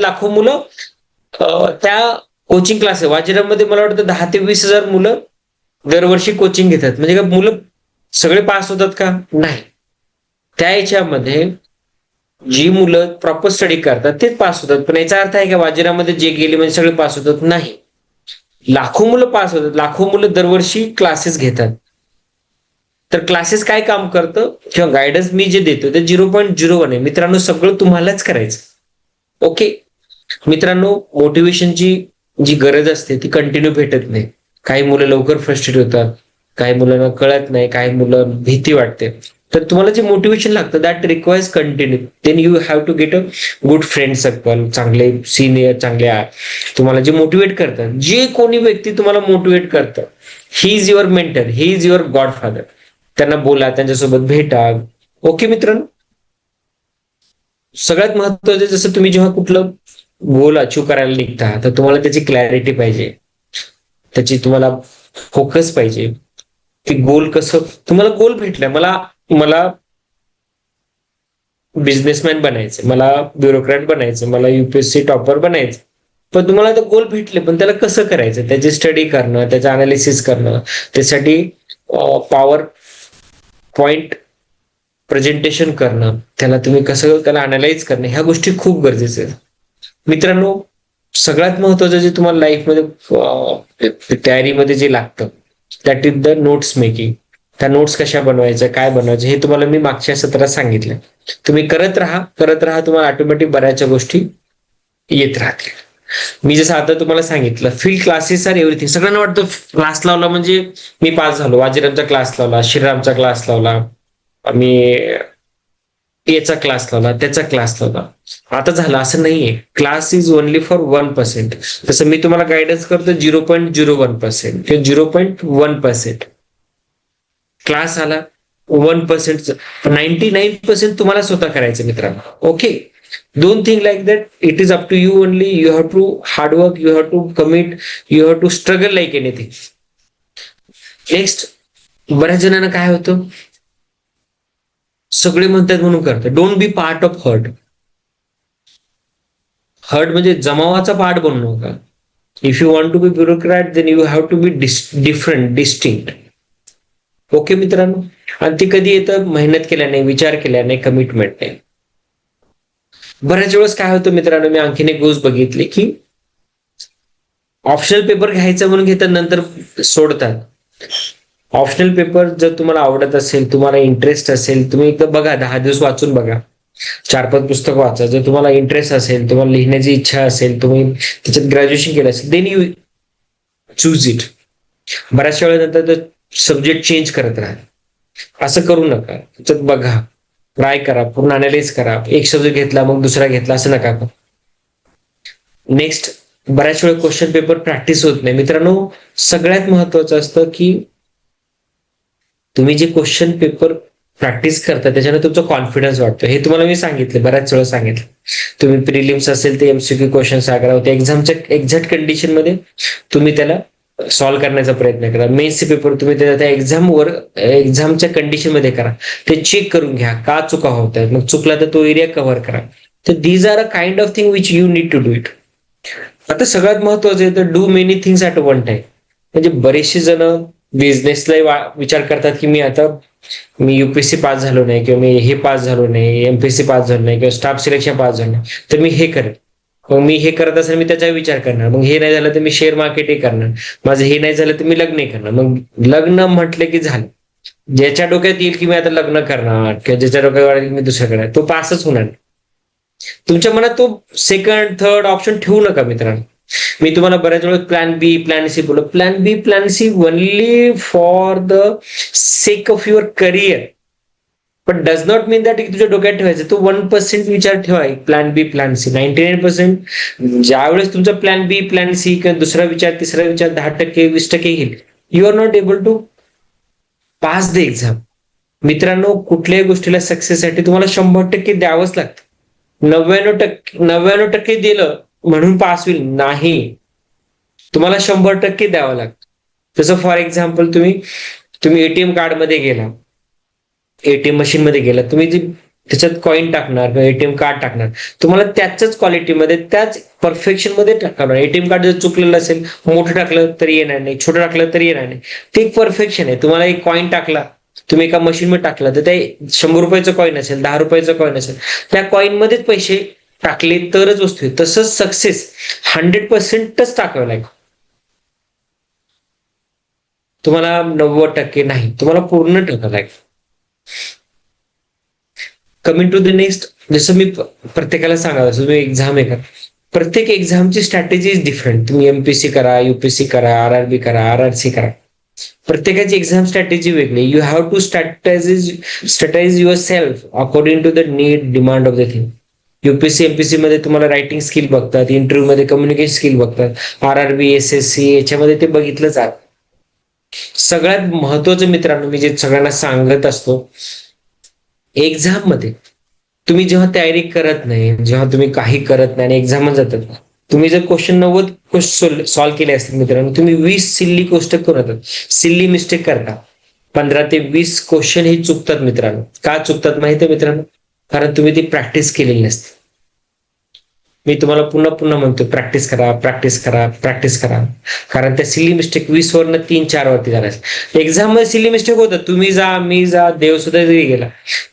लाखो मुलं त्या कोचिंग क्लास आहे. वाजिरामध्ये मला वाटतं 10 ते 20,000 मुलं दरवर्षी कोचिंग घेतात. म्हणजे का मुलं सगळे पास होतात का? नाही. त्या याच्यामध्ये जी मुलं प्रॉपर स्टडी करतात तेच पास होतात. पण याचा अर्थ आहे का वाजिरामध्ये जे गेले म्हणजे सगळे पास होतात? नाही. लाखो मुलं पास होतात, लाखो मुलं दरवर्षी क्लासेस घेतात. तर क्लासेस काय काम करतं किंवा गायडन्स मी जे देतो ते 0.01 आहे. मित्रांनो, सगळं तुम्हालाच करायचं. ओके मित्रांनो, मोटिवेशनची जी गरज असते ती कंटिन्यू भेटत नाही. काही मुलं लवकर फ्रस्ट्रेट होतात, काही मुलांना कळत नाही, काही मुलं भीती वाटते. तर तुम्हाला जे मोटिवेशन लागतं that requires continue. Then you have to get a good friend circle, चांगले सिनियर, चांगले तुम्हाला जे मोटिवेट करतात. जे कोणी व्यक्ती तुम्हाला मोटिवेट करतं, he is your mentor, he is your godfather. त्यांना बोला, त्यांच्यासोबत भेटा. ओके मित्रांनो, सगळ्यात महत्वाचं, जसं तुम्ही जेव्हा कुठलं गोल अचीव करायला निघता तर तुम्हाला त्याची क्लॅरिटी पाहिजे, त्याची तुम्हाला फोकस पाहिजे. की गोल कसं, तुम्हाला गोल भेटलाय, मला बिझनेसमॅन बनायचं, मला ब्युरोक्रॅट बनायचं, मला युपीएससी टॉपर बनायचं. पण तुम्हाला तर गोल भेटले, पण त्याला कसं करायचं, त्याची स्टडी करणं, त्याचं अनालिसिस करणं, त्यासाठी पॉवर पॉइंट प्रेझेंटेशन करणं, त्याला तुम्ही कसं त्याला अनालाइज करणं, ह्या गोष्टी खूप गरजेच्या आहेत. मित्रांनो, सगळ्यात महत्वाचं जे तुम्हाला लाईफमध्ये तयारीमध्ये जे लागतं that is the notes making. त्या नोट्स कशा बनवायच्या, काय बनवायचं, हे तुम्हाला मी मागच्या सत्रात सांगितलं. तुम्ही करत राहा, तुम्हाला ऑटोमॅटिक बऱ्याचशा गोष्टी येत राहतील. मी जसं आता तुम्हाला सांगितलं, फील्ड क्लासेस आर एव्हरीथिंग. सगळ्यांना वाटतं क्लास लावला म्हणजे मी पास झालो. वाजिरामचा क्लास लावला, श्रीरामचा क्लास लावला, मी याचा क्लास लावला, त्याचा क्लास लावला, आता झालं, असं नाहीये. Class is only for 1%. जसं मी तुम्हाला गायडन्स करतो 0.01% किंवा 0.1%. क्लास आला 1%, 99% तुम्हाला स्वतः करायचं मित्रांनो. Okay, don't think like that. It is up to you only. You have to hard work, you have to commit, you have to struggle like anything. Next, बऱ्याच जणांना काय होतं, सगळे म्हणतात म्हणून करतात. Don't be part of herd. Herd म्हणजे जमावाचा पार्ट बनू नका. If you want to be bureaucrat then you have to be different, distinct. Okay मित्रांनो, आणि ते कधी येतं, मेहनत केल्याने, विचार केल्याने, कमिटमेंटने. बऱ्याच वेळेस काय होतं मित्रांनो, मी आणखीन एक गोष्ट बघितली की ऑप्शनल पेपर घ्यायचं म्हणून घेतात, नंतर सोडतात. ऑप्शनल पेपर जर तुम्हाला आवडत असेल, तुम्हाला इंटरेस्ट असेल, तुम्ही एकदा बघा, 10 दिवस वाचून बघा, 4-5 पुस्तक वाचा. जर तुम्हाला इंटरेस्ट असेल, तुम्हाला लिहिण्याची इच्छा असेल, तुम्ही त्याच्यात ग्रॅज्युएशन केलं असेल, देन यू चूज इट. बऱ्याचशा वेळेनंतर सब्जेक्ट चेंज करत राहा, असं करू नका. त्याच्यात बघा, ट्राय करा, पूर्ण अनालाइज करा. एक सब्जेक्ट घेतला मग दुसरा घेतला असं नका करू. नेक्स्ट, बऱ्याच वेळा क्वेश्चन पेपर प्रॅक्टिस होत नाही. मित्रांनो, सगळ्यात महत्वाचं असतं की तुम्ही जे क्वेश्चन पेपर प्रॅक्टिस करता त्याच्याने तुमचा कॉन्फिडन्स वाढतो. हे तुम्हाला मी सांगितलं, बऱ्याच वेळा सांगितलं. तुम्ही प्रिलिम्स असेल ते MCQ क्वेश्चन करा, होते एक्झामच्या एक्झॅक्ट कंडिशन मध्ये तुम्ही त्याला सॉल्व्ह करण्याचा प्रयत्न करा. मेन्स पेपर तुम्ही त्या एक्झामच्या कंडिशन मध्ये करा. ते चेक करून घ्या का चुका होत आहेत. मग चुकला तर तो एरिया कव्हर करा. तर these are a kind of thing which you need to do it. आता सगळ्यात महत्वाचं आहे तर do many things at one time. म्हणजे बरेचसे जण बिझनेसला विचार करतात की मी युपीएससी पास झालो नाही, किंवा मी हे पास झालो नाही, एमपीएससी पास झालो नाही, किंवा स्टाफ सिलेक्शन पास झालो नाही, तर मी हे करेन. मग मी हे करत असेल मी त्याचा विचार करणार. मग हे नाही झालं तर मी शेअर मार्केट करणार. माझं हे नाही झालं तर मी लग्न करणार. मग लग्न म्हटलं की झालं. ज्याच्या डोक्यात येईल की मी आता लग्न करणार, किंवा ज्याच्या डोक्यात वाढेल की मी दुसऱ्याकडे, तो पासच होणार. तुमच्या मनात तो सेकंड थर्ड ऑप्शन ठेवू नका मित्रांनो. मी तुम्हाला बऱ्याच वेळेस प्लॅन बी प्लॅन सी बोललो. Plan B plan C only for the sake of your career, पण डज नॉट मीन दॅट तुझ्या डोक्यात ठेवायचं. तो 1% विचार ठेवा प्लॅन बी प्लॅन सी. 99% ज्यावेळेस तुमचा प्लॅन बी प्लॅन सी किंवा दुसरा विचार तिसरा विचार 10% 20% येईल, you are not able to pass the exam. मित्रांनो, कुठल्याही गोष्टीला सक्सेससाठी तुम्हाला 100% द्यावंच लागतं. 99% दिलं म्हणून पास होईल नाही, तुम्हाला 100% द्यावं लागतं. जसं फॉर एक्झाम्पल तुम्ही एटीएम कार्ड मध्ये गेला, एटीएम मशीन मध्ये गेला, तुम्ही त्याच्यात कॉईन टाकणार किंवा एटीएम कार्ड टाकणार, तुम्हाला त्याच्याच क्वालिटीमध्ये त्याच परफेक्शन मध्ये टाकणार. एटीएम कार्ड जर चुकलेलं असेल, मोठं टाकलं तरी येणार नाही, छोटं टाकलं तरी येणार नाही. ते एक परफेक्शन आहे. तुम्हाला एक कॉईन टाकला, तुम्ही एका मशीनमध्ये टाकला, तर ते 100 रुपयाचं कॉईन असेल, 10 रुपयाचं कॉईन असेल, त्या कॉईन मध्येच पैसे टाकले तरच वस्तू आहे. तसंच सक्सेस 100%च टाकावं लागेल. तुम्हाला 90% नाही, तुम्हाला पूर्ण टाकावं लागेल. कमिंग टू द नेक्स्ट, जसं मी प्रत्येकाला सांगा, तुम्ही एक्झाम आहे का, प्रत्येक एक्झामची स्ट्रॅटेजी इज डिफरंट. तुम्ही एमपीसी करा, युपीएससी करा, आरआरबी करा, आरआरसी करा, प्रत्येकाची एक्झाम स्ट्रॅटेजी वेगळी. You have to strategize yourself according to the need demand of the thing. UPSC MPC मध्ये तुम्हाला रायटिंग स्किल बघतात, इंटरव्ह्यू मध्ये कम्युनिकेशन स्किल बघतात, आरआरबी एसएससी याच्यामध्ये ते बघितलं जात. सगळ्यात महत्वाचं मित्रांनो, मी जे सगळ्यांना सांगत असतो, एक्झाम मध्ये तुम्ही जेव्हा तयारी करत नाही, जेव्हा तुम्ही काही करत नाही आणि एक्झाम जातात, तुम्ही जर क्वेश्चन 90 सॉल्व्ह केले असतील मित्रांनो, तुम्ही 20 सिल्ली गोष्ट करतात, सिल्ली मिस्टेक करता. 15 ते 20 क्वेश्चन हे चुकतात मित्रांनो. का चुकतात माहिती आहे मित्रांनो? कारण तुम्ही ती प्रॅक्टिस केलेली नसते. मी तुम्हाला पुन्हा पुन्हा म्हणतो, प्रॅक्टिस करा, प्रॅक्टिस करा, प्रॅक्टिस करा. कारण त्या सिली मिस्टेक 20 वरनं 3-4 वरती झाल्या. एक्झाम मध्ये सिली मिस्टेक होतात. तुम्ही जा, मी जा, देव सुद्धा जरी गेला,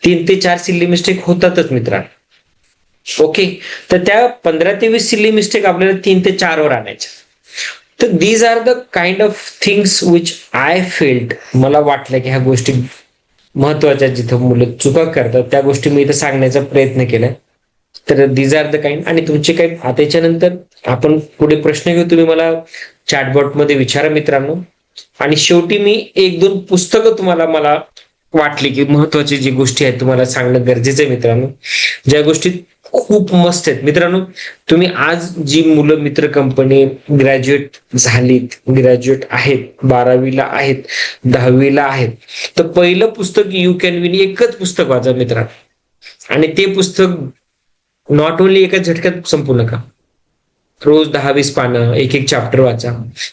3 ते 4 सिली मिस्टेक होतातच मित्रांनो. ओके, तर त्या 15 ते 20 सिली मिस्टेक आपल्याला 3 ते 4 वर आणायच्या. तर these are the kind of things which I felt. मला वाटलं की ह्या गोष्टी महत्वाच्या, जिथं मुलं चुका करतात त्या गोष्टी मी इथं सांगण्याचा प्रयत्न केलाय. तर दीज आर द काइंड. आणि तुमचे काही आता याच्यानंतर आपण पुढे प्रश्न घेऊ, तुम्ही मला चॅटबॉट मध्ये विचारा मित्रांनो. आणि शेवटी मी 1-2 पुस्तकं मला वाटली की महत्वाची जी गोष्टी आहेत तुम्हाला सांगणं गरजेचं आहे मित्रांनो, ज्या गोष्टी खूप मस्त आहेत मित्रांनो. तुम्ही आज जी मुलं मित्र कंपनी ग्रॅज्युएट झालीत, ग्रॅज्युएट आहेत, 12वीला आहेत, 10वीला आहेत, तर पहिलं पुस्तक यू कॅन विन, एकच पुस्तक वाचा मित्रांनो. आणि ते पुस्तक नॉट ओनली एका झटक्यात संपू नका. रोज 10-20 पानं, एक चॅप्टर वाचा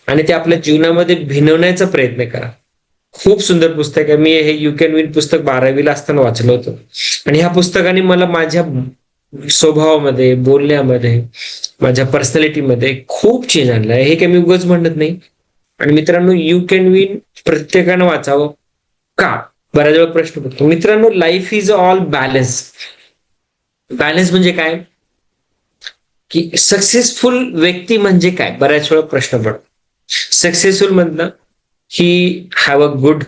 आणि ते आपल्या जीवनामध्ये भिनवण्याचा प्रयत्न करा. खूप सुंदर पुस्तक आहे. मी हे यू कॅन विन पुस्तक 12वीला असताना वाचलं होतं आणि ह्या पुस्तकाने मला माझ्या स्वभावामध्ये, बोलण्यामध्ये, माझ्या पर्सनॅलिटीमध्ये खूप चेंज आणलाय. हे काही मी उगाच म्हणत नाही. आणि मित्रांनो, यू कॅन विन प्रत्येकानं वाचावं. का? बऱ्याच वेळा प्रश्न पडतो मित्रांनो, life is all balance. Balance म्हणजे काय, की सक्सेसफुल व्यक्ती म्हणजे काय, बऱ्याच वेळा प्रश्न पडतो. सक्सेसफुल म्हणलं he have a good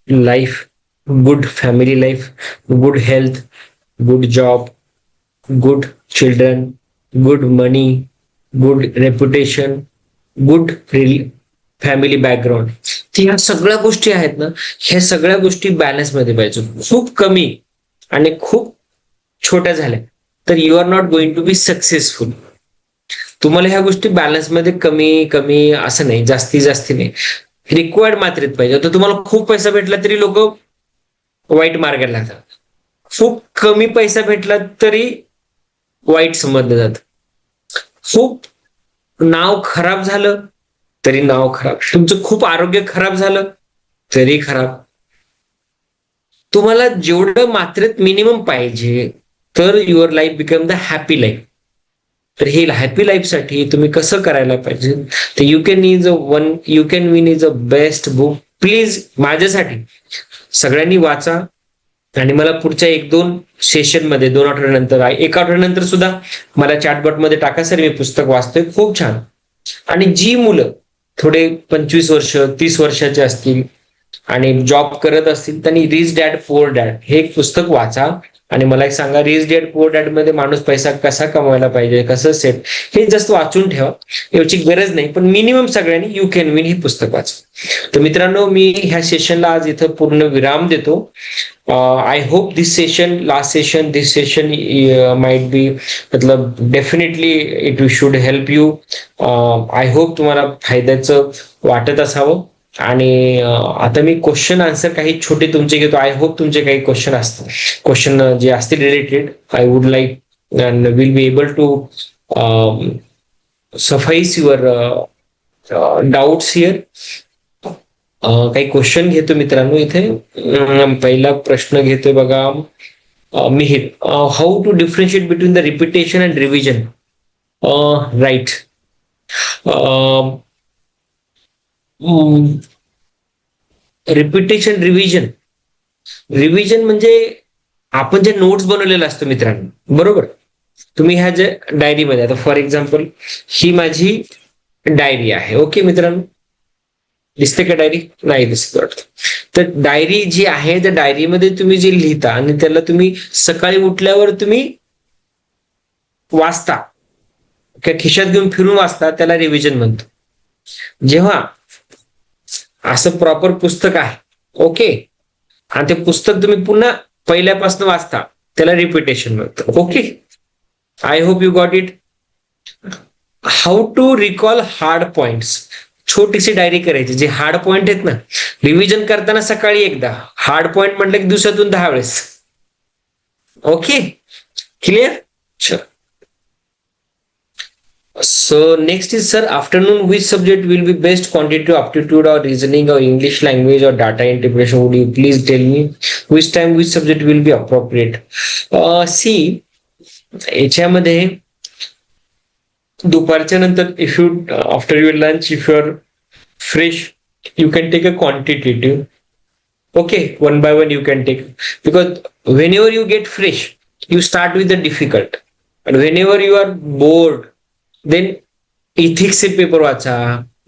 life, good family life, good health, good job, good children, good money, good reputation, good family background. ह्या सगळ्या गोष्टी आहेत ना, ह्या सगळ्या गोष्टी बॅलन्स मध्ये पाहिजे. खूप कमी आणि खूप छोट्या झाल्या तर you are not going to be successful. तुम्हाला ह्या गोष्टी बॅलन्समध्ये कमी कमी असं नाही, जास्ती नाही, रिक्वायर्ड मात्रेत पाहिजे. आता तुम्हाला खूप पैसा भेटला तरी लोक वाईट मार्गाला लागतात. खूप कमी पैसा भेटला तरी वाईट समजलं जातं. खूप नाव खराब झालं तरी नाव खराब. तुमचं खूप आरोग्य खराब झालं तरी खराब. तुम्हाला जेवढं मात्रेत मिनिमम पाहिजे तर your life become the happy life. तर हे हॅपी लाईफसाठी तुम्ही कसं करायला पाहिजे, तर you can win is a best book. Please माझ्यासाठी सगळ्यांनी वाचा आणि मला पुढच्या 1-2 सेशन मध्ये 2 आठवड्यानंतर 1 आठवड्यानंतर सुद्धा मला चॅटबॉट मध्ये टाका, सर मी पुस्तक वाचतोय खूप छान. आणि जी मुलं थोडे 25 वर्ष 30 वर्षाचे असतील आणि जॉब करत असतील त्यांनी रिच डॅड पुअर डॅड हे एक पुस्तक वाचा आणि मला एक सांगा, रिच डॅड पुअर डॅड मध्ये माणूस पैसा कसा कमवायला पाहिजे, कसं सेट, हे जस्ट वाचून ठेवा. याची गरज नाही, पण मिनिमम सगळ्यांनी यू कॅन विन हे पुस्तक वाचा. तर मित्रांनो, मी ह्या सेशनला आज इथं पूर्ण विराम देतो. I hope this session might be मतलब definitely it should help you. I hope तुम्हाला फायद्याचं वाटत असावं. आणि आता मी क्वेश्चन आन्सर काही छोटे तुमचे घेतो. आय होप तुमचे काही क्वेश्चन जे असतील related, I would like and will be able to suffice your doubts here. काही क्वेश्चन घेतो मित्रांनो इथे. पहिला प्रश्न घेतोय बघा Mihir, how to differentiate between the repetition and revision. Right. Repetition revision म्हणजे आपण जे नोट्स बनवलेले असतो मित्रांनो, बरोबर. तुम्ही ह्या जे डायरीमध्ये, आता फॉर एक्झाम्पल ही माझी डायरी आहे, ओके मित्रांनो, दिसते का डायरी? नाही दिसत वाटतं. तर डायरी जी आहे त्या डायरीमध्ये तुम्ही जे लिहिता आणि त्याला तुम्ही सकाळी उठल्यावर तुम्ही वाचता, खिशात घेऊन फिरून वाचता, त्याला रिव्हिजन म्हणतो. जेव्हा असं प्रॉपर पुस्तक आहे, ओके, आणि ते पुस्तक तुम्ही पुन्हा पहिल्यापासून वाचता, त्याला रिपिटेशन म्हणतो. Okay, I hope you got it. How to recall hard points. छोटीशी डायरी करायची, जे हार्ड पॉइंट आहेत ना, रिव्हिजन करताना सकाळी एकदा, हार्ड पॉइंट म्हटलं की दिवसातून 10 वेळेस. Okay, clear. So next is, sir, afternoon, which subject will be best, quantitative aptitude or reasoning or English language or data interpretation? Would you please tell me which time which subject will be appropriate? See, याच्यामध्ये दुपारच्या नंतर, if you after your lunch, if you are fresh, you can take a quantitative. Okay, one by one you can take, because whenever you get fresh, you start with the difficult, and whenever you are bored, then इथिक्सचे paper वाचा,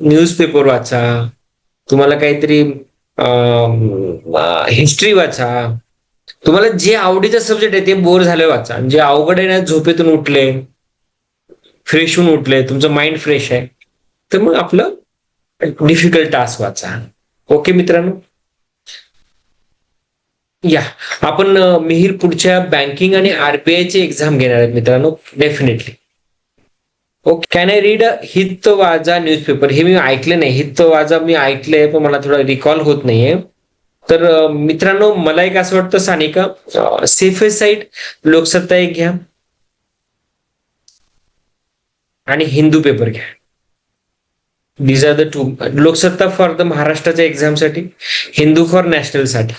newspaper वाचा, तुम्हाला काहीतरी history वाचा, तुम्हाला जे आवडीचा subject आहे ते बोर झाले वाचा. आणि जे अवघड आहे ना, झोपेतून उठले, फ्रेश होऊन उठले, तुमचं माइंड फ्रेश आहे, तर मग आपलं डिफिकल्ट टास्क वाचा. ओके मित्रांनो, या आपण मिहिर पुढच्या बँकिंग आणि आरबीआयची एक्झाम घेणार आहेत मित्रांनो, definitely. Okay, can I read Hitavada newspaper. हे मी ऐकलं नाही, हितवाजा मी ऐकलंय पण मला थोडा रिकॉल होत नाहीये. तर मित्रांनो, मला एक असं वाटतं, सानिका, सेफेस्ट साईट लोकसत्ता एक घ्या आणि हिंदू पेपर घ्या. These are the 2. Loksatta for the महाराष्ट्राच्या एक्झामसाठी, हिंदू फॉर नॅशनल साठी.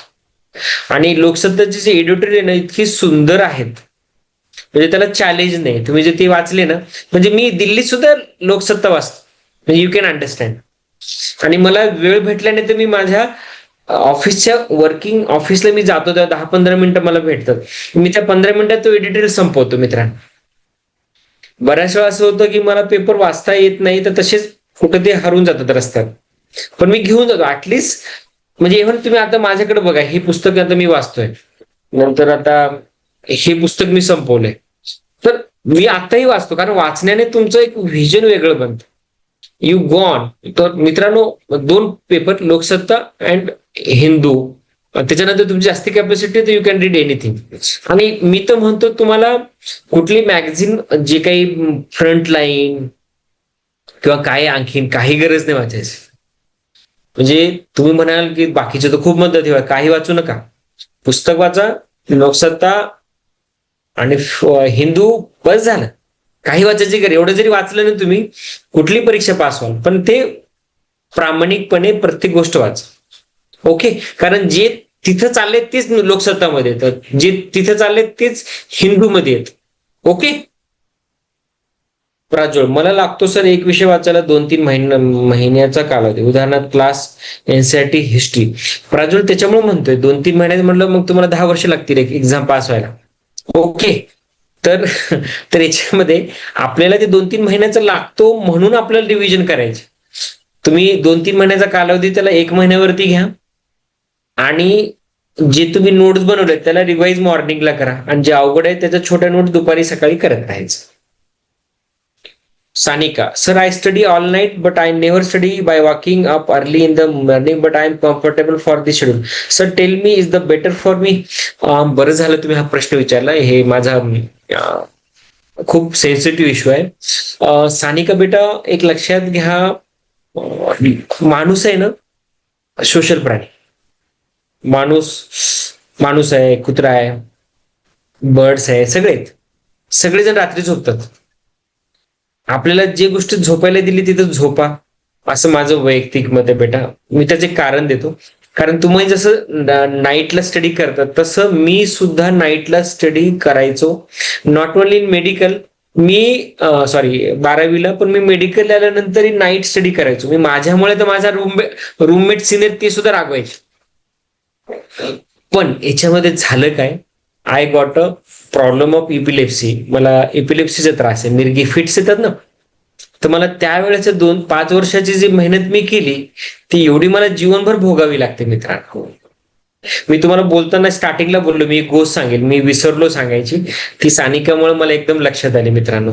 आणि लोकसत्ताचे जे एडिटोरियल आहे ना, इतकी सुंदर आहेत, म्हणजे त्याला चॅलेंज नाही. तुम्ही जे ते वाचले ना, म्हणजे मी दिल्लीत सुद्धा लोकसत्ता वाचतो, म्हणजे यू कॅन अंडरस्टँड. आणि मला वेळ भेटल्याने तर मी माझ्या ऑफिसच्या वर्किंग ऑफिसला मी जातो, तेव्हा 10-15 मिनिटं मला भेटतात. मी त्या 15 मिनिटात तो एडिटोरियल संपवतो मित्रांनो. बऱ्याच वेळा असं होतं की मला पेपर वाचता येत नाही, तर तसेच कुठं ते हरून जातात रस्त्यात, पण मी घेऊन जातो ऍटलिस्ट. म्हणजे इव्हन तुम्ही आता माझ्याकडे बघा, हे पुस्तक आता मी वाचतोय, नंतर आता हे पुस्तक मी संपवलंय, तर मी आताही वाचतो, कारण वाचण्याने तुमचं एक व्हिजन वेगळं बनतं. You go on. तर मित्रांनो, 2 पेपर, लोकसत्ता अँड हिंदू, त्याच्यानंतर तुमची जास्ती कॅपॅसिटी, तर यू कॅन रीड एनिथिंग. आणि मी तर म्हणतो तुम्हाला कुठली मॅगझिन, जे काही फ्रंटलाईन किंवा काय, आणखीन काही गरज नाही वाचायची. म्हणजे तुम्ही म्हणाल की बाकीचे तर खूप म्हणतात, तेव्हा काही वाचू नका, पुस्तक वाचा, लोकसत्ता आणि हिंदू, बस झालं. काही वाचायची गरज. एवढं जरी वाचलं ना तुम्ही, कुठली परीक्षा पास व्हाल, पण ते प्रामाणिकपणे प्रत्येक गोष्ट वाच. ओके, कारण जे तिथं चालले तेच लोकसत्तामध्ये येतात, जे तिथं चालले तेच हिंदूमध्ये येत. ओके प्राजोळ, मला लागतो सर एक विषय वाचायला 2-3 महिन्याचा कालावधी, उदाहरणार्थ क्लास, एनसीईआरटी, हिस्ट्री. प्राजोळ त्याच्यामुळे म्हणतोय 2-3 महिन्यात म्हटलं मग तुम्हाला 10 वर्ष लागतील एक एक्झाम पास व्हायला. ओके, तर तर याच्यामध्ये आपल्याला ते 2-3 महिन्याचा लागतो म्हणून आपल्याला रिव्हिजन करायचे. तुम्ही 2-3 महिन्याचा कालावधी त्याला 1 महिन्यावरती घ्या आणि जे तुम्ही नोट्स बनवले त्याला रिवाइज मॉर्निंगला करा आणि जे अवघड आहे त्याच्या छोट्या नोट्स दुपारी सकाळी करत राहायचं. Sanika, sir, I study all night, but I never study by waking up early in the morning, but I am comfortable for the schedule. Sir, tell me, is the better for me? बरं झालं तुम्ही हा प्रश्न विचारला. हे माझा खूप sensitive issue आहे. सानिका बेटा, एक लक्षात घ्या, माणूस आहे ना सोशल प्राणी. माणूस आहे, कुत्रा आहे, बर्ड्स आहे, सगळेजण रात्री झोपतात. आपल्याला जे गोष्ट झोपायला दिली तिथं झोपा, असं माझं वैयक्तिक मत आहे बेटा. मी त्याचे कारण देतो. कारण तुम्ही जसं नाईटला स्टडी करतात तसं मी सुद्धा नाईटला स्टडी करायचो. नॉट ओनली इन मेडिकल, मी 12वीला पण मी मेडिकल आल्यानंतरही नाईट स्टडी करायचो. मी माझ्यामुळे तर माझा रूममेट सिनियर ते सुद्धा रागवायचे. पण याच्यामध्ये झालं काय, I got a problem of epilepsy. मला इपिलेप्सीचा त्रास आहे, मिरगी फिट्स येतात ना. तर मला त्यावेळेच्या 5 वर्षाची जी मेहनत मी केली ती एवढी मला जीवनभर भोगावी लागते मित्रांनो. मी तुम्हाला बोलताना स्टार्टिंगला बोललो मी एक गोष्ट सांगेल, मी विसरलो सांगायची, ती सानिकामुळे मला एकदम लक्षात आली मित्रांनो.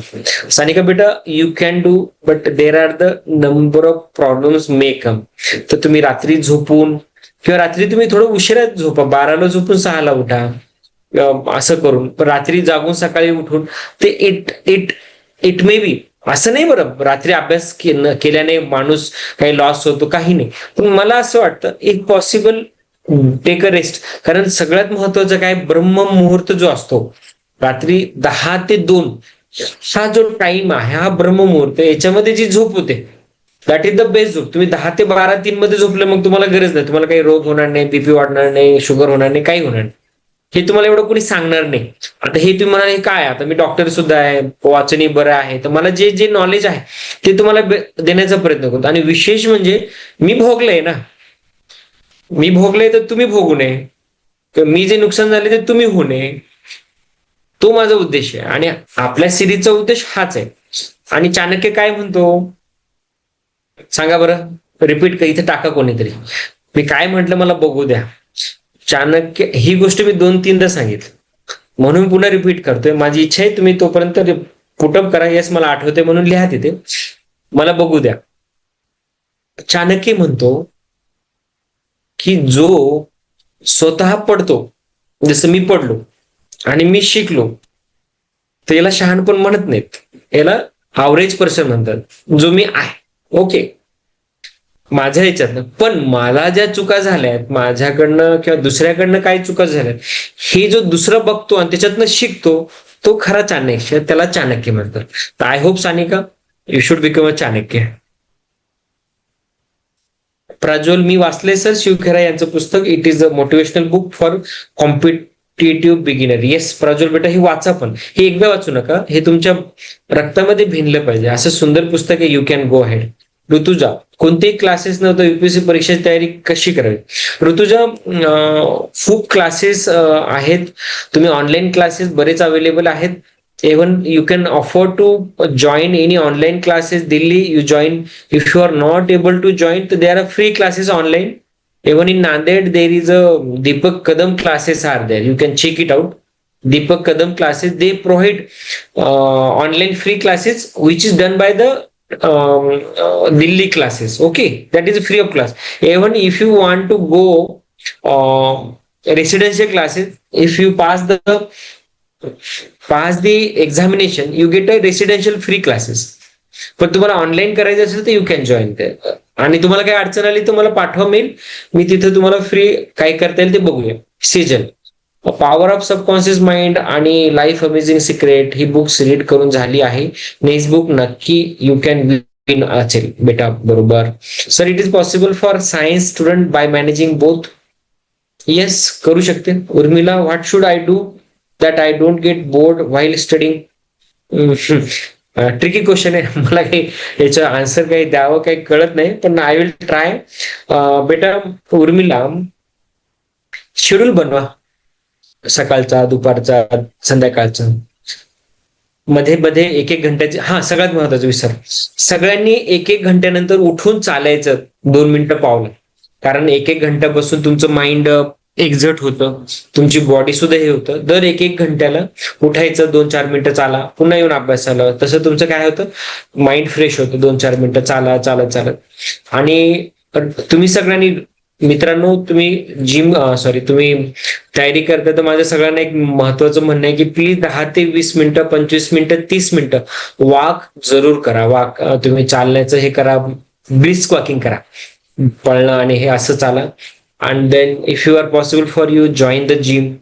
सानिका बेटा, you can do, but there are the number of problems may come. तर तुम्ही रात्री झोपून किंवा रात्री तुम्ही थोडं उशिरा झोपा, 12ला झोपून 6ला उठा, असं करून रात्री जागून सकाळी उठून ते इट मे बी असं नाही. बरं, रात्री अभ्यास केल्याने माणूस काही लॉस होतो काही नाही, पण मला असं वाटतं एक पॉसिबल टेक अ रेस्ट. कारण सगळ्यात महत्वाचं काय, ब्रह्म मुहूर्त जो असतो रात्री 10 ते 2 हा जो टाइम आहे हा ब्रह्म मुहूर्त, याच्यामध्ये जी झोप होते दॅट इज द बेस्ट झोप. तुम्ही 10 ते 12 3 मध्ये झोपले मग तुम्हाला गरज नाही, तुम्हाला काही रोग होणार नाही, बीपी वाढणार नाही, शुगर होणार नाही, काही होणार नाही. हे तुम्हाला एवढं कोणी सांगणार नाही. आता हे तुम्ही म्हणाले काय, आता मी डॉक्टर सुद्धा आहे, वाचनी बरं आहे, तर मला जे जे नॉलेज आहे ते तुम्हाला देण्याचा प्रयत्न करतो. आणि विशेष म्हणजे मी भोगलंय ना, मी भोगलंय तर तुम्ही भोगू नये, मी जे नुकसान झाले ते तुम्ही होऊ नये, तो माझा उद्देश आहे. आणि आपल्या सिरीजचा उद्देश हाच आहे. आणि चाणक्य काय म्हणतो सांगा बरं, रिपीट इथे टाका कोणीतरी, मी काय म्हटलं मला बघू द्या. चाणक्य, ही गोष्ट मी 2-3दा सांगितली म्हणून पुन्हा रिपीट करतोय. माझी इच्छा आहे तुम्ही तोपर्यंत पुटअप करा. येस, मला आठवते म्हणून लिहा तिथे, मला बघू द्या. चाणक्य म्हणतो की जो स्वतः पडतो, जसं मी पडलो आणि मी शिकलो, तर याला शहाणपण म्हणत नाहीत, याला अवरेज पर्सन म्हणतात, जो मी आहे. ओके, माझ्या ह्याच्यातनं पण मला ज्या चुका झाल्यात माझ्याकडनं किंवा दुसऱ्याकडनं काय चुका झाल्यात, हे जो दुसरं बघतो आणि त्याच्यातनं शिकतो तो खरा चाणक्य, त्याला चाणक्य म्हणतात. तर I hope Sanika you should become a Chanakya. Prajwal, मी वाचले सर शिवखेरा यांचं पुस्तक, it is a motivational book for competitive beginner. Yes Prajwal बेटा, हे वाचा, पण हे एकदा वाचू नका, हे तुमच्या रक्तामध्ये भिनलं पाहिजे. असं सुंदर पुस्तक आहे, you can go head. Rutuja, कोणतेही क्लासेस नव्हतं, युपीएससी परीक्षेची तयारी कशी करावी? ऋतुजा, खूप क्लासेस आहेत, तुम्ही ऑनलाईन क्लासेस बरेच अवेलेबल आहेत. even you can afford to join any online classes. Delhi, you join. If you are not able to join, so there are free classes online. Even in Nanded there is a Deepak Kadam classes are there, you can check it out. Deepak Kadam classes, they provide online free classes which is done by the Delhi classes. Okay, that is free of class. Even if you want to go residential classes, if you pass the examination, you get a residential free classes. पण तुम्हाला online करायचं असेल तर you can join ते. आणि तुम्हाला काही अडचण आली तर मला पाठवा मेल, मी तिथे तुम्हाला फ्री काय करता येईल ते बघूया. Season power of subconscious mind आणि लाईफ अमेझिंग सिक्रेट ही बुक्स रीड करून झाली आहे. नेक्स्ट बुक नक्की यू कॅन नवीन असेल बेटा, बरोबर. Sir it is possible for science student by managing both. Yes, करू शकते. Urmila, what should I do that I don't get bored while studying? Tricky question आहे. मला काही याचं आन्सर काही द्यावं काही कळत नाही, पण आय विल ट्राय. बेटा उर्मिला, शेड्यूल बनवा सकाळचा, दुपारचा, संध्याकाळचा, मध्ये मध्ये एक एक घंट्याचे. हा, सगळ्यात महत्वाचं विसर, सगळ्यांनी एक एक घंट्यानंतर उठून चालायचं 2 मिनिटं पावलं. कारण एक एक घंटा बसून तुमचं माइंड एक्झर्ट होतं, तुमची बॉडी सुद्धा हे होतं. दर एक एक घंट्याला उठायचं, 2-4 मिनिटं चाला, पुन्हा येऊन अभ्यासाला. तसं तुमचं काय होतं, माइंड फ्रेश होतं. 2-4 मिनिटं चाला, चालत चालत. आणि तुम्ही सगळ्यांनी मित्रांनो, तुम्ही तयारी करता, तर माझं सगळ्यांना एक महत्वाचं म्हणणं आहे की प्लीज 10 ते 20 मिनिटं, 25 मिनिटं, 30 मिनिटं वॉक जरूर करा. वॉक तुम्ही चालण्याचं हे करा, ब्रिस्क वॉकिंग करा, पळणं आणि हे असं चाला. And then if you are possible for you, join the gym.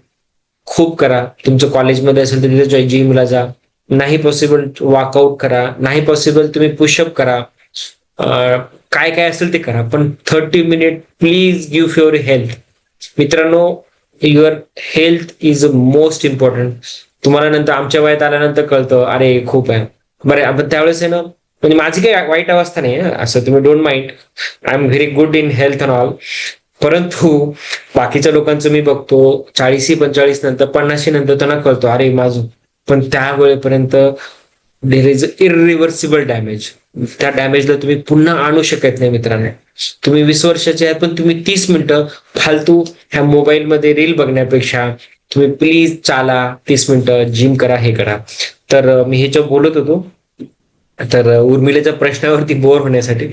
खूप करा. तुमचं कॉलेजमध्ये असेल तर तिथे जिमला जा. नाही पॉसिबल वर्कआउट करा. नाही पॉसिबल तुम्ही पुशअप करा. काय काय असेल ते करा, पण 30 minute please give for your health. मित्रांनो, your health is most important. तुम्हाला नंतर आमच्या वयात आल्यानंतर कळतं, अरे खूप आहे बरं. आपण त्यावेळेस आहे ना, म्हणजे माझी काही वाईट अवस्था नाही असं, तुम्ही don't mind. I am very good in health and all. परंतु बाकीच्या लोकांचं मी बघतो 40-45 नंतर, 50 नंतर त्यांना कळतो, अरे माझं. पण त्या वेळेपर्यंत देर इज इरिव्हर्सिबल डॅमेज. त्या डॅमेजला तुम्ही पुन्हा आणू शकत नाही मित्रांनो. तुम्ही 20 वर्षाचे आहात, पण तुम्ही 30 मिनिटं फालतू ह्या मोबाईलमध्ये रील बघण्यापेक्षा तुम्ही प्लीज चाला, 30 मिनिटं जिम करा, हे करा. तर मी ह्याच्यावर बोलत होतो, तर उर्मिलेच्या प्रश्नावरती बोर होण्यासाठी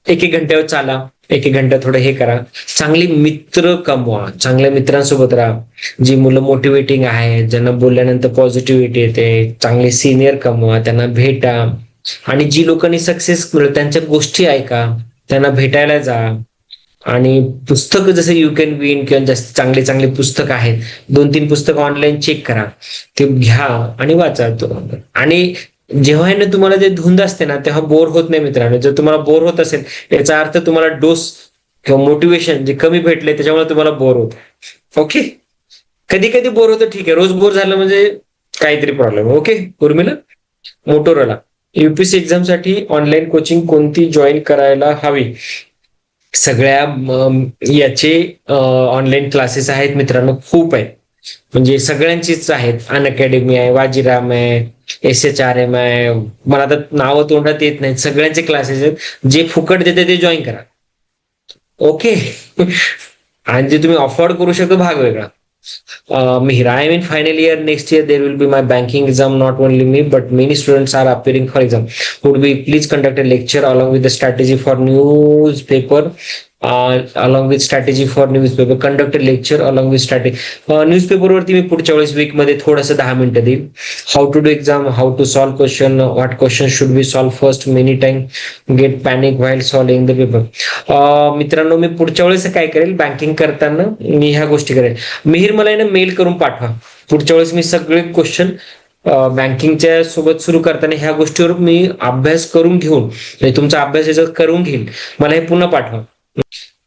एक एक घंट्यावर चाला, एक एक घंटा थोडं हे करा. चांगली मित्र कमवा, चांगल्या मित्रांसोबत राहा, जी मुलं मोटिवेटिंग आहेत, ज्यांना बोलल्यानंतर पॉझिटिव्हिटी येते. चांगले सिनियर कमवा, त्यांना भेटा. आणि जी लोकांनी सक्सेस मिळवलं त्यांच्या गोष्टी ऐका, त्यांना भेटायला जा. आणि पुस्तकं जसं यू कॅन विन किंवा जास्त चांगले चांगले पुस्तक आहेत, 2-3 पुस्तकं ऑनलाईन चेक करा, ते घ्या आणि वाचा. आणि जेव्हा आहे ना तुम्हाला जे धुंद असते ना, तेव्हा बोर होत नाही मित्रांनो. जर तुम्हाला बोर होत असेल, याचा अर्थ तुम्हाला डोस किंवा मोटिवेशन जे कमी भेटले त्याच्यामुळे तुम्हाला बोर होत. ओके, कधी कधी बोर होतं, ठीक आहे. रोज बोर झालं म्हणजे काहीतरी problem. Okay Urmila. Motorola, UPSC exam साठी ऑनलाईन कोचिंग कोणती जॉईन करायला हवी? सगळ्या याचे ऑनलाईन क्लासेस आहेत मित्रांनो, खूप आहेत. म्हणजे सगळ्यांचीच आहेत. अन अकॅडमी आहे, वाजीराम आहे, SHRM आहे, मला आता नावं तोंडात येत नाहीत. सगळ्यांचे क्लासेस आहेत. जे फुकट देते ते जॉईन करा. ओके. आणि जे तुम्ही अफोर्ड करू शकता भाग वेगळा. Mihir, I am in final year. Next year there will be my banking exam. Not only me, but many students are appearing for exam. Would we please conduct a lecture along with the strategy for newspaper? Along with strategy for newspaper, conduct a lecture along with strategy. Newspaper वरती मी पुढच्या वेळेस weak मध्ये थोडंसं 10 मिनिटं देईल. How to do exam, how to solve question, what question should be solve first, many time get panic while solving the paper. मित्रांनो, मी पुढच्या वेळेस काय करेल, बँकिंग करताना मी ह्या गोष्टी करेल. मिहीर, मला ना मेल करून पाठवा. पुढच्या वेळेस मी सगळे क्वेश्चन बँकिंगच्या सोबत सुरू करताना ह्या गोष्टीवर मी अभ्यास करून घेऊन, म्हणजे तुमचा अभ्यास याच्यात करून घेईल. मला हे पुन्हा पाठवा.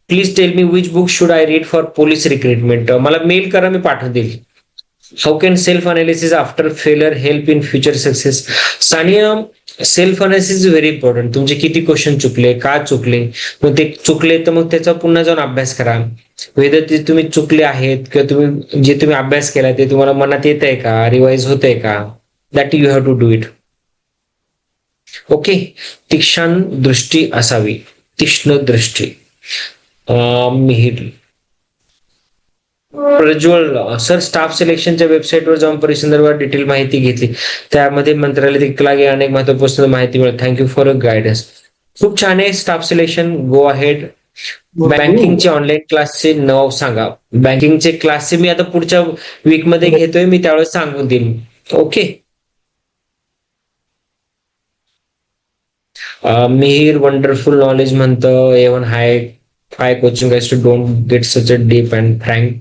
Please tell me which book should I read for police recruitment. मला मेल करा, मी पाठवून देईल. How can self analysis after failure help in future success? Sania, self analysis is very important. तुमचे किती क्वेश्चन चुकले, का चुकले, मग ते चुकले तर मग त्याचा पुन्हा जाऊन अभ्यास करा. वेदर ते तुम्ही चुकले आहेत किंवा तुम्ही जे तुम्ही अभ्यास केला ते तुम्हाला मनात येत आहे का, रिवाइज होत आहे का, that you have to do it. Okay. तीक्ष्ण दृष्टी असावी, तीक्ष्ण दृष्टी. मिहीर. प्रज्वल सर, स्टाफ सिलेक्शनच्या वेबसाईटवर जाऊन परीक्षेसंदर्भात डिटेल माहिती घेतली, त्यामध्ये मंत्रालयात लागे अनेक महत्वपूर्ण माहिती मिळेल. Thank you for your guidance. खूप छान आहे स्टाफ सिलेक्शन, गो अहेड. बँकिंगचे ऑनलाईन क्लासचे नाव सांगा. बँकिंगचे क्लासचे मी आता पुढच्या वीक मध्ये घेतोय, मी त्यावेळेस सांगून देईन. ओके. मिहीर, वंडरफुल नॉलेज म्हणतं. A1 hi coaching guys to don't get such a deep and frank.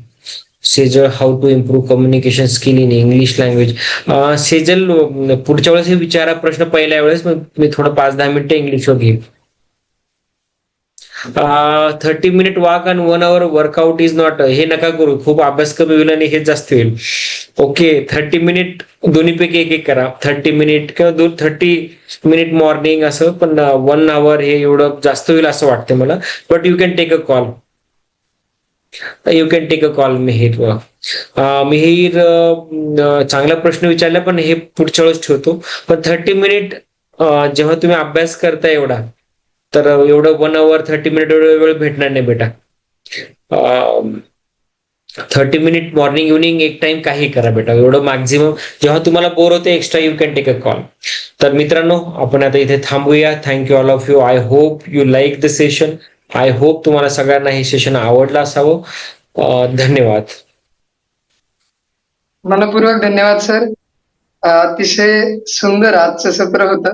Sejal, how to improve communication skill in English language. Sejal, पुढच्या वेळेस हे विचारा प्रश्न पहिल्या वेळेस, मग मी थोडं 5-10 मिनिटं इंग्लिशवर घेईन. 30 मिनिट वॉक आणि 1 hour वर्कआउट इज नॉट, हे नका करू, खूप अभ्यास कमी होईल आणि हेच जास्त होईल. ओके, 30 मिनिट दोन्हीपैकी एक एक करा. 30 मिनिट किंवा 30 मिनिट मॉर्निंग असं, पण 1 hour हे एवढं जास्त होईल असं वाटतं मला. But you can take a call. Mihir. Mihir, चांगला प्रश्न विचारला, पण हे पुढच्या वेळेस ठेवतो. पण 30 मिनिट जेव्हा तुम्ही अभ्यास करता एवढा, तर एवढं 1 hour 30 मिनिट एवढा वेळ भेटणार नाही बेटा. 30 मिनिट मॉर्निंग इव्हनिंग एक टाइम काही करा बेटा, एवढं मॅक्झिमम. जेव्हा तुम्हाला बोर होते extra, you can take a call. तर मित्रांनो, आपण आता इथे थांबूया. Thank you all of you. I hope you like the session. I hope तुम्हाला सगळ्यांना हे सेशन आवडलं असावं. धन्यवाद. मनपूर्वक धन्यवाद सर. अतिशय सुंदर आजचं सत्र होतं.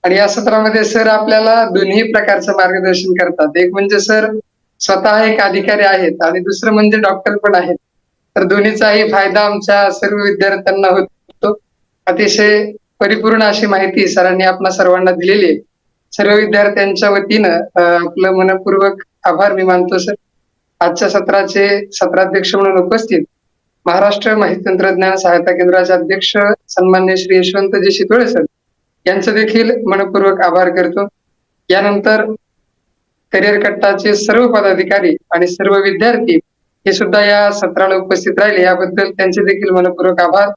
आणि या सत्रामध्ये सर आपल्याला दोन्ही प्रकारचं मार्गदर्शन करतात. एक म्हणजे सर स्वतः एक अधिकारी आहेत आणि दुसरं म्हणजे डॉक्टर पण आहेत. तर दोन्हीचाही फायदा आमच्या सर्व विद्यार्थ्यांना होतो. अतिशय परिपूर्ण अशी माहिती सरांनी आपल्या सर्वांना दिलेली आहे. सर्व विद्यार्थ्यांच्या वतीनं आपलं मनपूर्वक आभार मी मानतो सर. आजच्या सत्राचे सत्राध्यक्ष म्हणून उपस्थित महाराष्ट्र माहिती तंत्रज्ञान सहायता केंद्राचे अध्यक्ष सन्मान्य श्री यशवंतजी शितोळे सर यांचं देखील मनपूर्वक आभार करतो. यानंतर करिअर कट्टाचे सर्व पदाधिकारी आणि सर्व विद्यार्थी हे सुद्धा या सत्राला उपस्थित राहिले, याबद्दल त्यांचे देखील मनपूर्वक आभार.